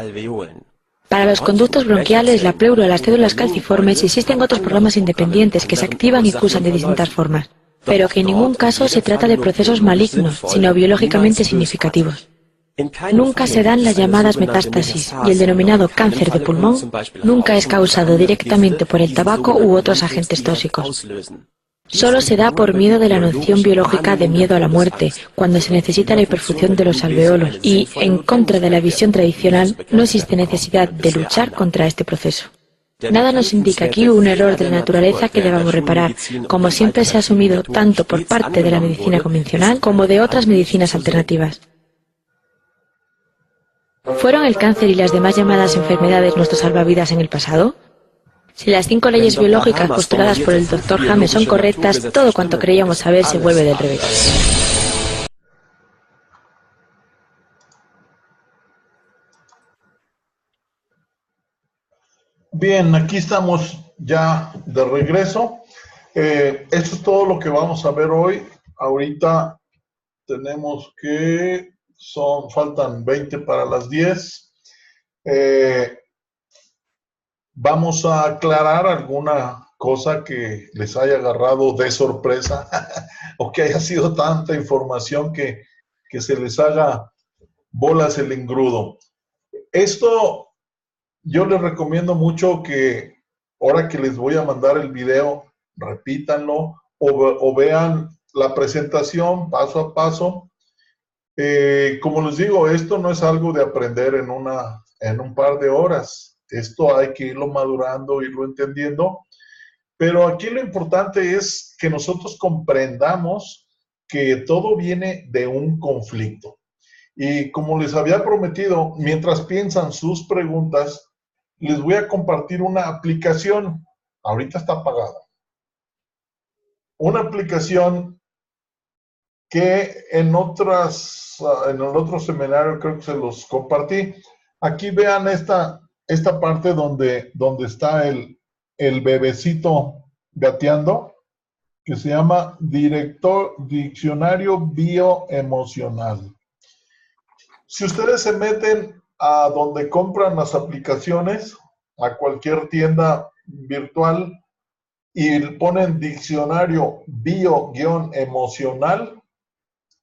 Para los conductos bronquiales, la pleura o las células calciformes existen otros programas independientes que se activan y cursan de distintas formas, pero que en ningún caso se trata de procesos malignos, sino biológicamente significativos. Nunca se dan las llamadas metástasis y el denominado cáncer de pulmón nunca es causado directamente por el tabaco u otros agentes tóxicos. Solo se da por miedo de la noción biológica de miedo a la muerte, cuando se necesita la hiperfusión de los alveolos y, en contra de la visión tradicional, no existe necesidad de luchar contra este proceso. Nada nos indica aquí un error de la naturaleza que debamos reparar, como siempre se ha asumido tanto por parte de la medicina convencional como de otras medicinas alternativas. ¿Fueron el cáncer y las demás llamadas enfermedades nuestros salvavidas en el pasado? Si las 5 leyes biológicas postuladas por el Dr. James son correctas, todo cuanto creíamos saber se vuelve del revés. Bien, aquí estamos ya de regreso. Esto es todo lo que vamos a ver hoy. Ahorita tenemos que faltan 20 para las 10. Vamos a aclarar alguna cosa que les haya agarrado de sorpresa o que haya sido tanta información que se les haga bolas el engrudo. Esto yo les recomiendo mucho que ahora que les voy a mandar el video, repítanlo o vean la presentación paso a paso. Como les digo, esto no es algo de aprender en un par de horas. Esto hay que irlo madurando, irlo entendiendo. Pero aquí lo importante es que nosotros comprendamos que todo viene de un conflicto. Y como les había prometido, mientras piensan sus preguntas, les voy a compartir una aplicación. Ahorita está apagada. Una aplicación que en el otro seminario creo que se los compartí. Aquí vean esta parte donde está el bebecito gateando, que se llama Diccionario Bioemocional. Si ustedes se meten a donde compran las aplicaciones, a cualquier tienda virtual, y ponen Diccionario Bio-Emocional,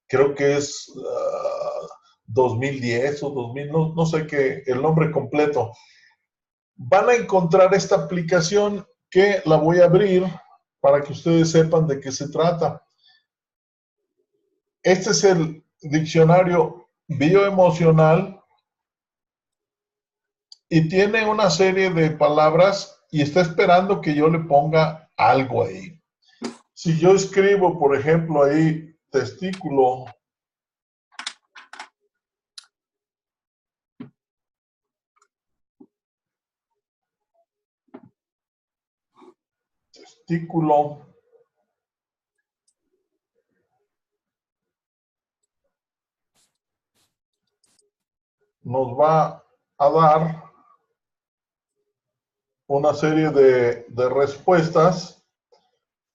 creo que es 2010 o 2000, no sé qué, el nombre completo. Van a encontrar esta aplicación que la voy a abrir para que ustedes sepan de qué se trata. Este es el Diccionario Bioemocional y tiene una serie de palabras y está esperando que yo le ponga algo ahí. Si yo escribo, por ejemplo, ahí testículo, nos va a dar una serie de respuestas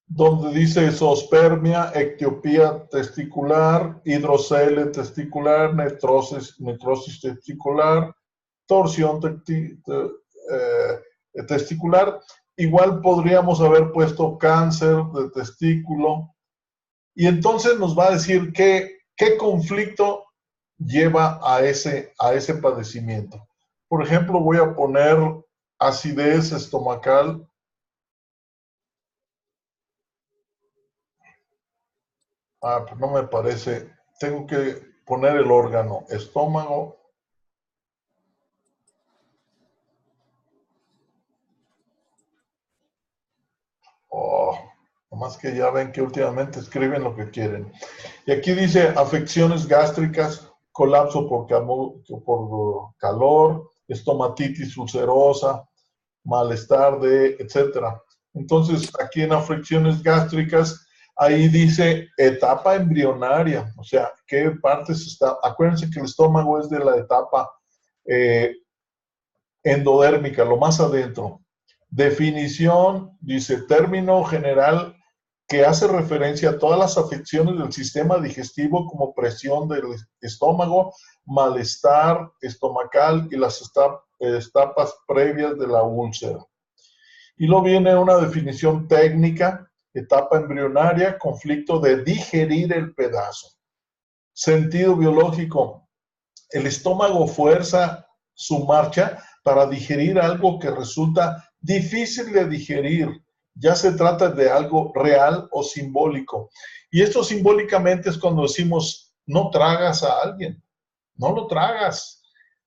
donde dice zoospermia, ectiopía testicular, hidrocele testicular, necrosis testicular, torsión testicular. Igual podríamos haber puesto cáncer de testículo. Y entonces nos va a decir qué conflicto lleva a ese padecimiento. Por ejemplo, voy a poner acidez estomacal. Pues no me parece. Tengo que poner el órgano, estómago. Nomás que ya ven que últimamente escriben lo que quieren. Y aquí dice afecciones gástricas, colapso por calor, estomatitis ulcerosa, malestar etcétera. Entonces, aquí en afecciones gástricas, ahí dice etapa embrionaria, o sea, qué partes está. Acuérdense que el estómago es de la etapa endodérmica, lo más adentro. Definición, dice, término general que hace referencia a todas las afecciones del sistema digestivo como presión del estómago, malestar estomacal y las etapas previas de la úlcera. Y luego viene una definición técnica, etapa embrionaria, conflicto de digerir el pedazo. Sentido biológico, el estómago fuerza su marcha para digerir algo que resulta difícil de digerir. Ya se trata de algo real o simbólico. Y esto simbólicamente es cuando decimos, no tragas a alguien, no lo tragas.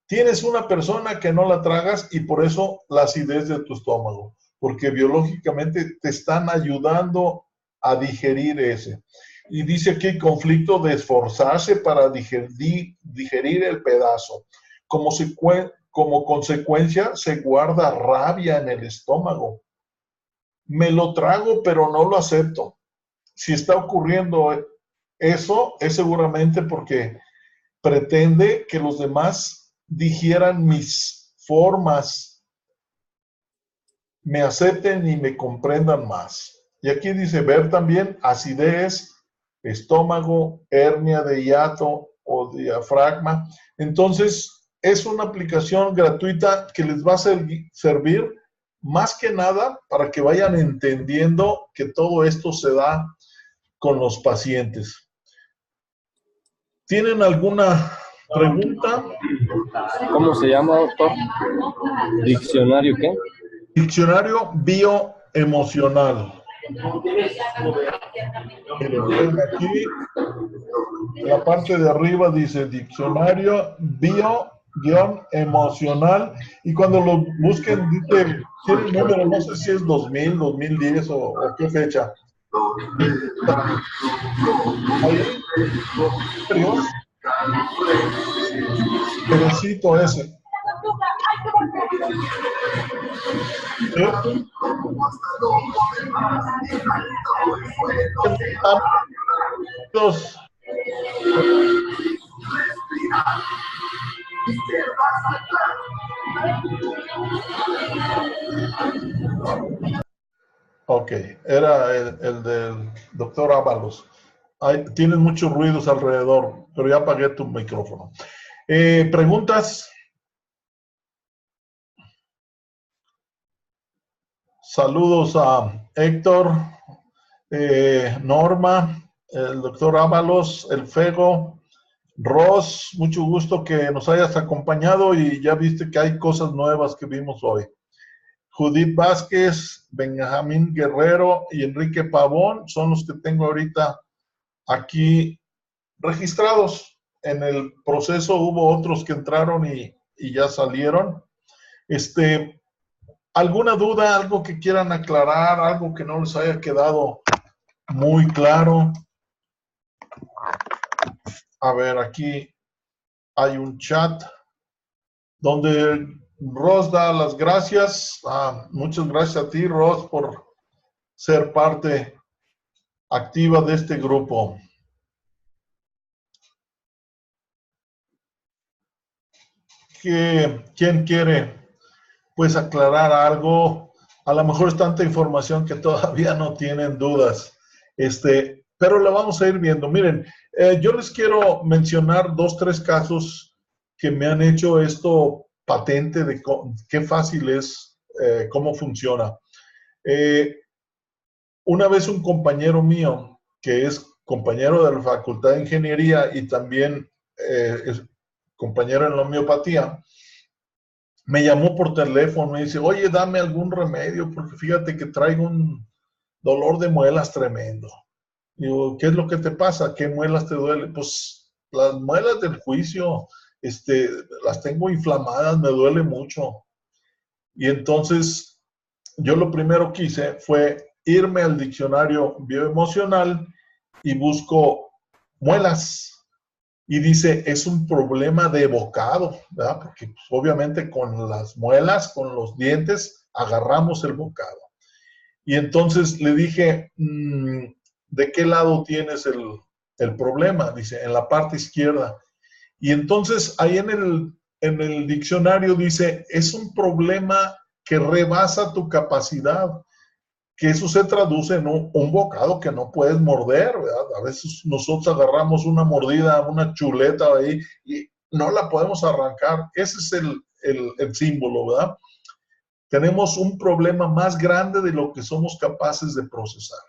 Tienes una persona que no la tragas y por eso la acidez de tu estómago, porque biológicamente te están ayudando a digerir ese. Y dice aquí conflicto de esforzarse para digerir el pedazo. Como consecuencia se guarda rabia en el estómago. Me lo trago, pero no lo acepto. Si está ocurriendo eso, es seguramente porque pretende que los demás digieran mis formas, me acepten y me comprendan más. Y aquí dice ver también acidez, estómago, hernia de hiato o diafragma. Entonces, es una aplicación gratuita que les va a servir más que nada para que vayan entendiendo que todo esto se da con los pacientes. ¿Tienen alguna pregunta? ¿Cómo se llama, doctor? ¿Diccionario qué? Diccionario bioemocional. Aquí, en la parte de arriba dice diccionario bio-emocional, y cuando lo busquen dice, tiene un número, no sé si es 2000, 2010 o qué fecha. Ahí, pedacito ese. Ok, era el del doctor Ábalos. Tienes muchos ruidos alrededor, pero ya apagué tu micrófono. ¿Preguntas? Saludos a Héctor, Norma, el doctor Ábalos, el Fego, Ross, mucho gusto que nos hayas acompañado y ya viste que hay cosas nuevas que vimos hoy. Judith Vázquez, Benjamín Guerrero y Enrique Pavón son los que tengo ahorita aquí registrados. En el proceso hubo otros que entraron y ya salieron. ¿Alguna duda, algo que quieran aclarar, algo que no les haya quedado muy claro? A ver, aquí hay un chat donde Ros da las gracias. Muchas gracias a ti, Ros, por ser parte activa de este grupo. ¿Quién quiere, pues, aclarar algo? A lo mejor es tanta información que todavía no tienen dudas. Pero la vamos a ir viendo. Miren, yo les quiero mencionar 2, 3 casos que me han hecho esto patente de qué fácil es, cómo funciona. Una vez un compañero mío, que es compañero de la Facultad de Ingeniería y también es compañero en la homeopatía, me llamó por teléfono y dice, oye, dame algún remedio porque fíjate que traigo un dolor de muelas tremendo. Digo, ¿qué es lo que te pasa? ¿Qué muelas te duele? Pues las muelas del juicio, las tengo inflamadas, me duele mucho. Y entonces yo lo primero que hice fue irme al diccionario bioemocional y busco muelas. Y dice, es un problema de bocado, ¿verdad? Porque pues, obviamente con las muelas, con los dientes, agarramos el bocado. Y entonces le dije, ¿de qué lado tienes el problema? Dice, en la parte izquierda. Y entonces ahí en el diccionario dice, es un problema que rebasa tu capacidad, que eso se traduce en un bocado que no puedes morder, ¿verdad? A veces nosotros agarramos una mordida, una chuleta ahí y no la podemos arrancar. Ese es el símbolo, ¿verdad? Tenemos un problema más grande de lo que somos capaces de procesar.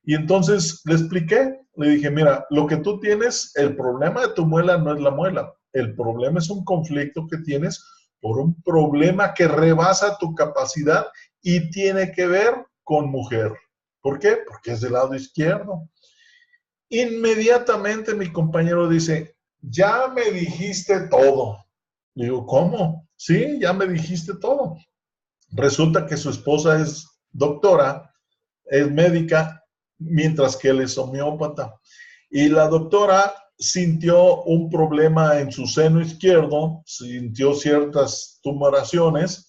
Y entonces le expliqué, le dije, mira, lo que tú tienes, el problema de tu muela no es la muela, el problema es un conflicto que tienes por un problema que rebasa tu capacidad y tiene que ver con mujer. ¿Por qué? Porque es del lado izquierdo. Inmediatamente mi compañero dice, ya me dijiste todo. Digo, ¿cómo? Sí, ya me dijiste todo. Resulta que su esposa es doctora, es médica, mientras que él es homeópata. Y la doctora sintió un problema en su seno izquierdo, sintió ciertas tumoraciones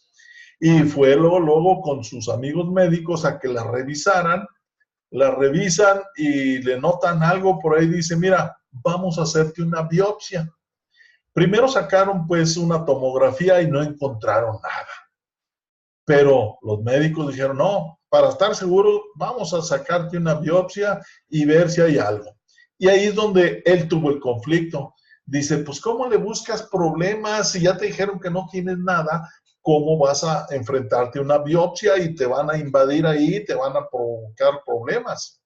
y fue luego con sus amigos médicos a que la revisaran. La revisan y le notan algo por ahí, dice, mira, vamos a hacerte una biopsia. Primero sacaron pues una tomografía y no encontraron nada. Pero los médicos dijeron, no, para estar seguros, vamos a sacarte una biopsia y ver si hay algo. Y ahí es donde él tuvo el conflicto. Dice, pues, ¿cómo le buscas problemas si ya te dijeron que no tienes nada? ¿Cómo vas a enfrentarte a una biopsia y te van a invadir ahí, te van a provocar problemas?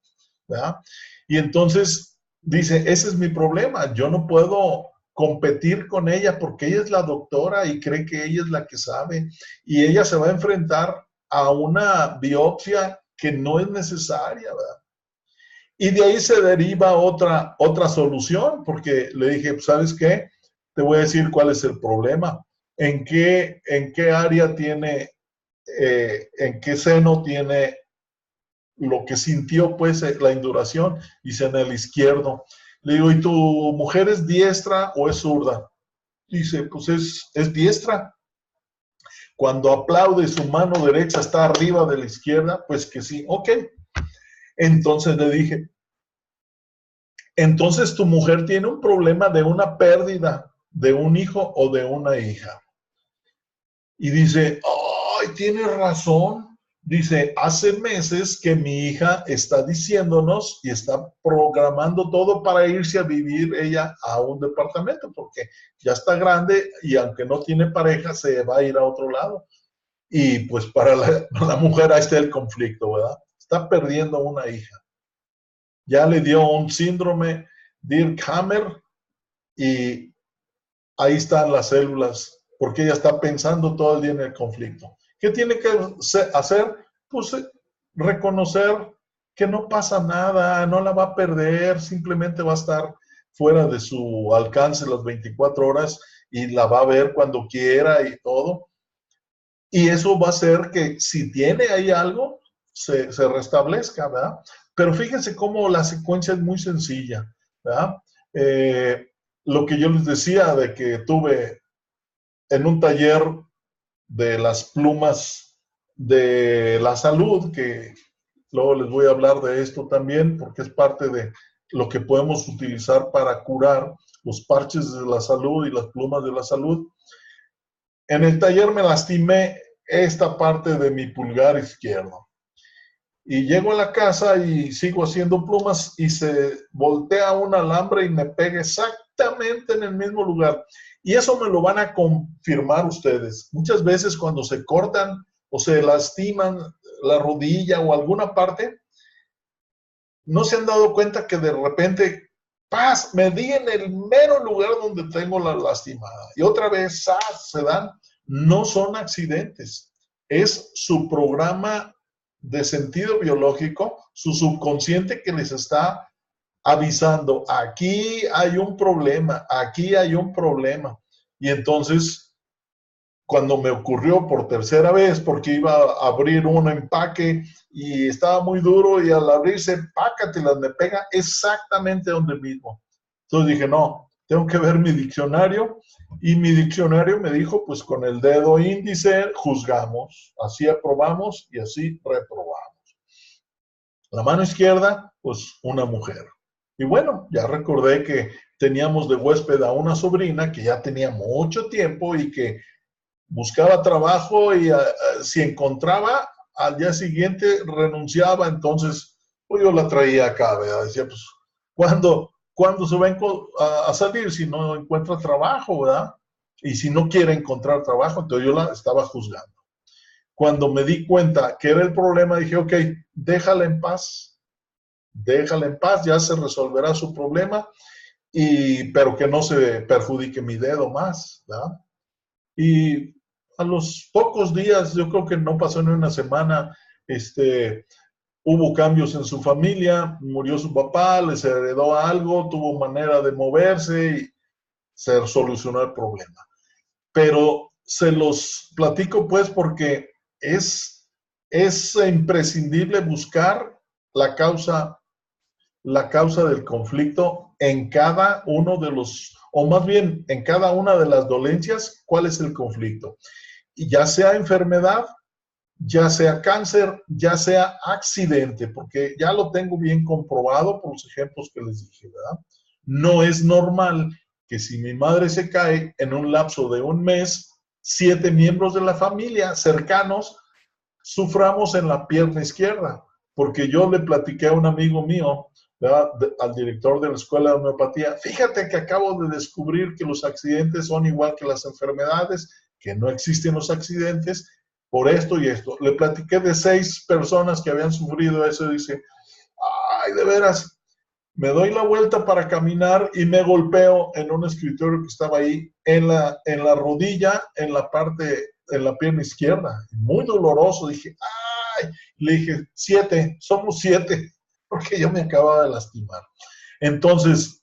¿Verdad? Y entonces dice, ese es mi problema, yo no puedo competir con ella porque ella es la doctora y cree que ella es la que sabe y ella se va a enfrentar a una biopsia que no es necesaria, ¿verdad? Y de ahí se deriva otra solución, porque le dije, ¿sabes qué? Te voy a decir cuál es el problema. ¿En qué área tiene, en qué seno tiene lo que sintió, pues, la induración? Dice, en el izquierdo. Le digo, ¿y tu mujer es diestra o es zurda? Dice, pues es diestra. Cuando aplaude, su mano derecha está arriba de la izquierda, pues que sí, ok. Entonces le dije, entonces tu mujer tiene un problema de una pérdida de un hijo o de una hija. Y dice, ¡ay, tienes razón! Dice, hace meses que mi hija está diciéndonos y está programando todo para irse a vivir ella a un departamento, porque ya está grande y aunque no tiene pareja, se va a ir a otro lado. Y pues para la mujer ahí está el conflicto, ¿verdad? Está perdiendo una hija. Ya le dio un síndrome Dirkhammer y ahí están las células, porque ella está pensando todo el día en el conflicto. ¿Qué tiene que hacer? Pues reconocer que no pasa nada, no la va a perder, simplemente va a estar fuera de su alcance las 24 horas y la va a ver cuando quiera y todo. Y eso va a hacer que si tiene ahí algo, se restablezca, ¿verdad? Pero fíjense cómo la secuencia es muy sencilla, ¿verdad? Lo que yo les decía de que tuve en un taller de las plumas de la salud, que luego les voy a hablar de esto también, porque es parte de lo que podemos utilizar para curar los parches de la salud y las plumas de la salud. En el taller me lastimé esta parte de mi pulgar izquierdo. Y llego a la casa y sigo haciendo plumas y se voltea un alambre y me pega exactamente en el mismo lugar. Y eso me lo van a confirmar ustedes. Muchas veces cuando se cortan o se lastiman la rodilla o alguna parte, no se han dado cuenta que de repente, ¡paz!, me di en el mero lugar donde tengo la lastimada. Y otra vez, ¡zas!, se dan. No son accidentes. Es su programa de sentido biológico, su subconsciente que les está avisando, aquí hay un problema, aquí hay un problema. Y entonces, cuando me ocurrió por tercera vez, porque iba a abrir un empaque y estaba muy duro y al abrirse, pácatelas, me pega exactamente donde mismo. Entonces dije, no, tengo que ver mi diccionario. Y mi diccionario me dijo, pues con el dedo índice juzgamos, así aprobamos y así reprobamos. La mano izquierda, pues una mujer. Y bueno, ya recordé que teníamos de huésped a una sobrina que ya tenía mucho tiempo y que buscaba trabajo y si encontraba, al día siguiente renunciaba. Entonces, pues yo la traía acá, ¿verdad? Decía, pues, ¿cuándo se va a salir si no encuentra trabajo, ¿verdad? Y si no quiere encontrar trabajo, entonces yo la estaba juzgando. Cuando me di cuenta que era el problema, dije, ok, déjala en paz, ya se resolverá su problema, pero que no se perjudique mi dedo más, ¿verdad? Y a los pocos días, yo creo que no pasó ni una semana, hubo cambios en su familia, murió su papá, les heredó algo, tuvo manera de moverse y se solucionó el problema. Pero se los platico pues porque es imprescindible buscar la causa del conflicto en cada uno de los, o más bien en cada una de las dolencias, cuál es el conflicto. Y ya sea enfermedad, ya sea cáncer, ya sea accidente, porque ya lo tengo bien comprobado por los ejemplos que les dije, ¿verdad? No es normal que si mi madre se cae en un lapso de un mes, 7 miembros de la familia cercanos suframos en la pierna izquierda, porque yo le platiqué a un amigo mío, ¿verdad?, al director de la escuela de homeopatía, fíjate que acabo de descubrir que los accidentes son igual que las enfermedades, que no existen los accidentes, por esto y esto. Le platiqué de 6 personas que habían sufrido eso y dice, ay, de veras, me doy la vuelta para caminar y me golpeo en un escritorio que estaba ahí, en la rodilla, en la pierna izquierda. Muy doloroso. Dije, ay, le dije, 7, somos 7, porque yo me acababa de lastimar. Entonces,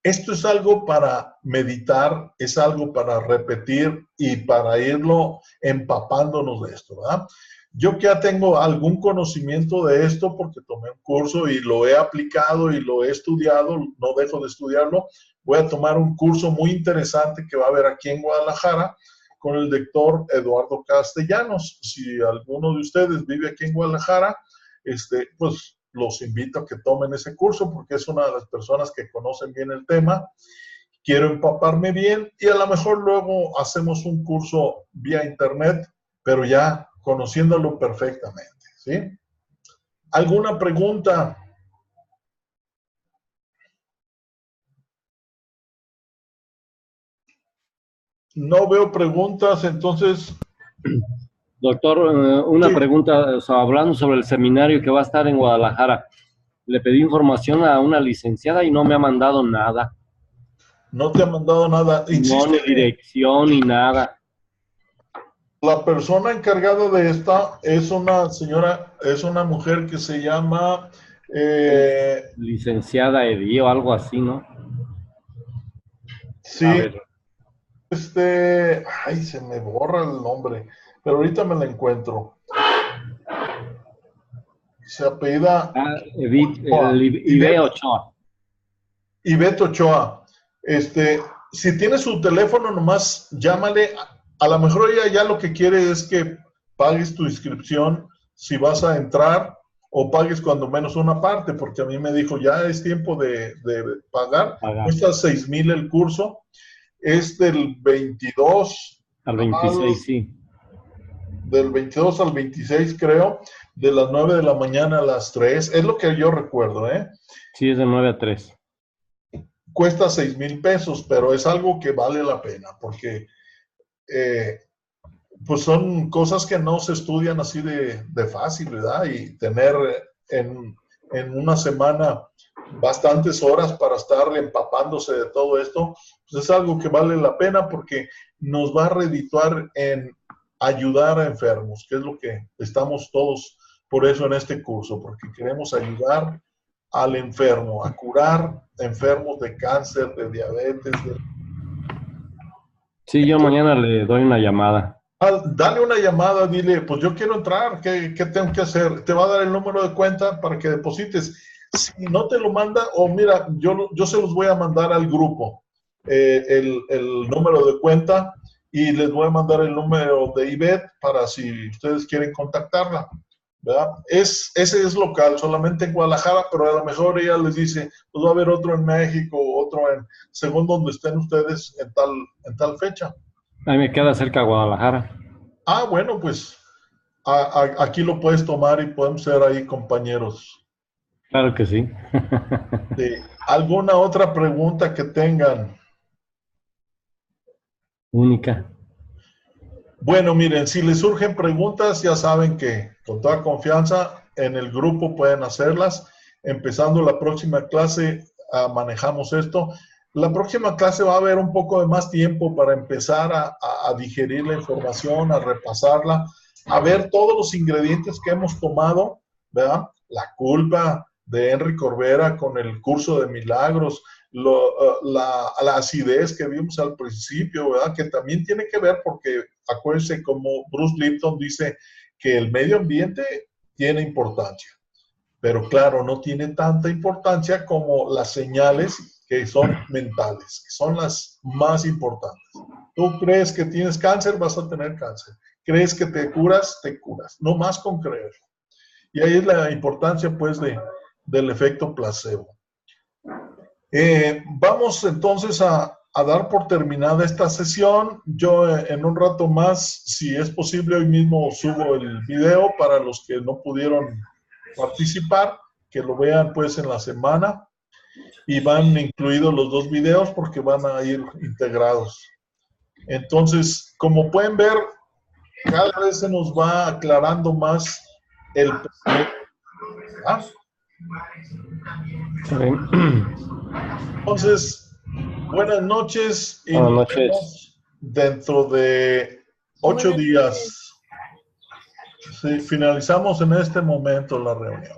esto es algo para meditar, es algo para repetir y para irlo empapándonos de esto, ¿verdad? Yo que ya tengo algún conocimiento de esto porque tomé un curso y lo he aplicado y lo he estudiado, no dejo de estudiarlo. Voy a tomar un curso muy interesante que va a haber aquí en Guadalajara con el doctor Eduardo Castellanos. Si alguno de ustedes vive aquí en Guadalajara, pues los invito a que tomen ese curso porque es una de las personas que conocen bien el tema. Quiero empaparme bien y a lo mejor luego hacemos un curso vía internet, pero ya conociéndolo perfectamente, ¿sí? ¿Alguna pregunta? No veo preguntas, entonces... Doctor, una Sí. pregunta, o sea, hablando sobre el seminario que va a estar en Guadalajara. Le pedí información a una licenciada y no me ha mandado nada. No te ha mandado nada. Insisto, No, ni dirección, ni nada. la persona encargada de esta es una señora, es una mujer que se llama... Licenciada Edí o algo así, ¿no? Sí, A ver. ay, se me borra el nombre. pero ahorita me la encuentro. Se apellida Ivette Ochoa. Ivette Ochoa. Si tiene su teléfono, nomás llámale. A lo mejor ella ya lo que quiere es que pagues tu inscripción si vas a entrar, o pagues cuando menos una parte, porque a mí me dijo, ya es tiempo de pagar. Cuesta 6,000 el curso. Es del 22 al 26, sí. Del 22 al 26, creo, de las 9 de la mañana a las 3. Es lo que yo recuerdo, ¿eh? Sí, es de 9 a 3. Cuesta 6,000 pesos, pero es algo que vale la pena, porque pues son cosas que no se estudian así de fácil, ¿verdad? Y tener en una semana bastantes horas para estar empapándose de todo esto, pues es algo que vale la pena porque nos va a redituar en ayudar a enfermos, que es lo que estamos todos por eso en este curso, porque queremos ayudar al enfermo, a curar enfermos de cáncer, de diabetes. Sí, yo mañana le doy una llamada. Dale una llamada, dile, pues yo quiero entrar, ¿qué tengo que hacer? Te va a dar el número de cuenta para que deposites. Si no te lo manda, o mira, yo se los voy a mandar al grupo, el número de cuenta, y les voy a mandar el número de Ivette para si ustedes quieren contactarla, ¿verdad? Ese es local, solamente en Guadalajara, pero a lo mejor ella les dice, pues va a haber otro en México, otro según donde estén ustedes en tal fecha. A mí me queda cerca de Guadalajara. Ah, bueno, pues aquí lo puedes tomar y podemos ser ahí compañeros. Claro que sí. Sí. ¿Alguna otra pregunta que tengan? Única. Bueno, miren, si les surgen preguntas, ya saben que con toda confianza en el grupo pueden hacerlas. Empezando la próxima clase, manejamos esto. La próxima clase va a haber un poco de más tiempo para empezar a digerir la información, a repasarla, a ver todos los ingredientes que hemos tomado, ¿verdad? La culpa de Henry Corbera con el curso de milagros, la acidez que vimos al principio, ¿verdad? Que también tiene que ver porque, acuérdense, como Bruce Lipton dice, que el medio ambiente tiene importancia, pero claro, no tiene tanta importancia como las señales que son mentales, que son las más importantes. Tú crees que tienes cáncer, vas a tener cáncer. Crees que te curas, no más con creer. Y ahí es la importancia, pues, del efecto placebo. Vamos entonces a dar por terminada esta sesión. Yo en un rato más, si es posible, hoy mismo subo el video para los que no pudieron participar, que lo vean pues en la semana, y van incluidos los 2 videos porque van a ir integrados. Entonces, como pueden ver, cada vez se nos va aclarando más el... ¿Ah? Entonces, buenas noches y nos vemos dentro de 8 días. Sí, finalizamos en este momento la reunión.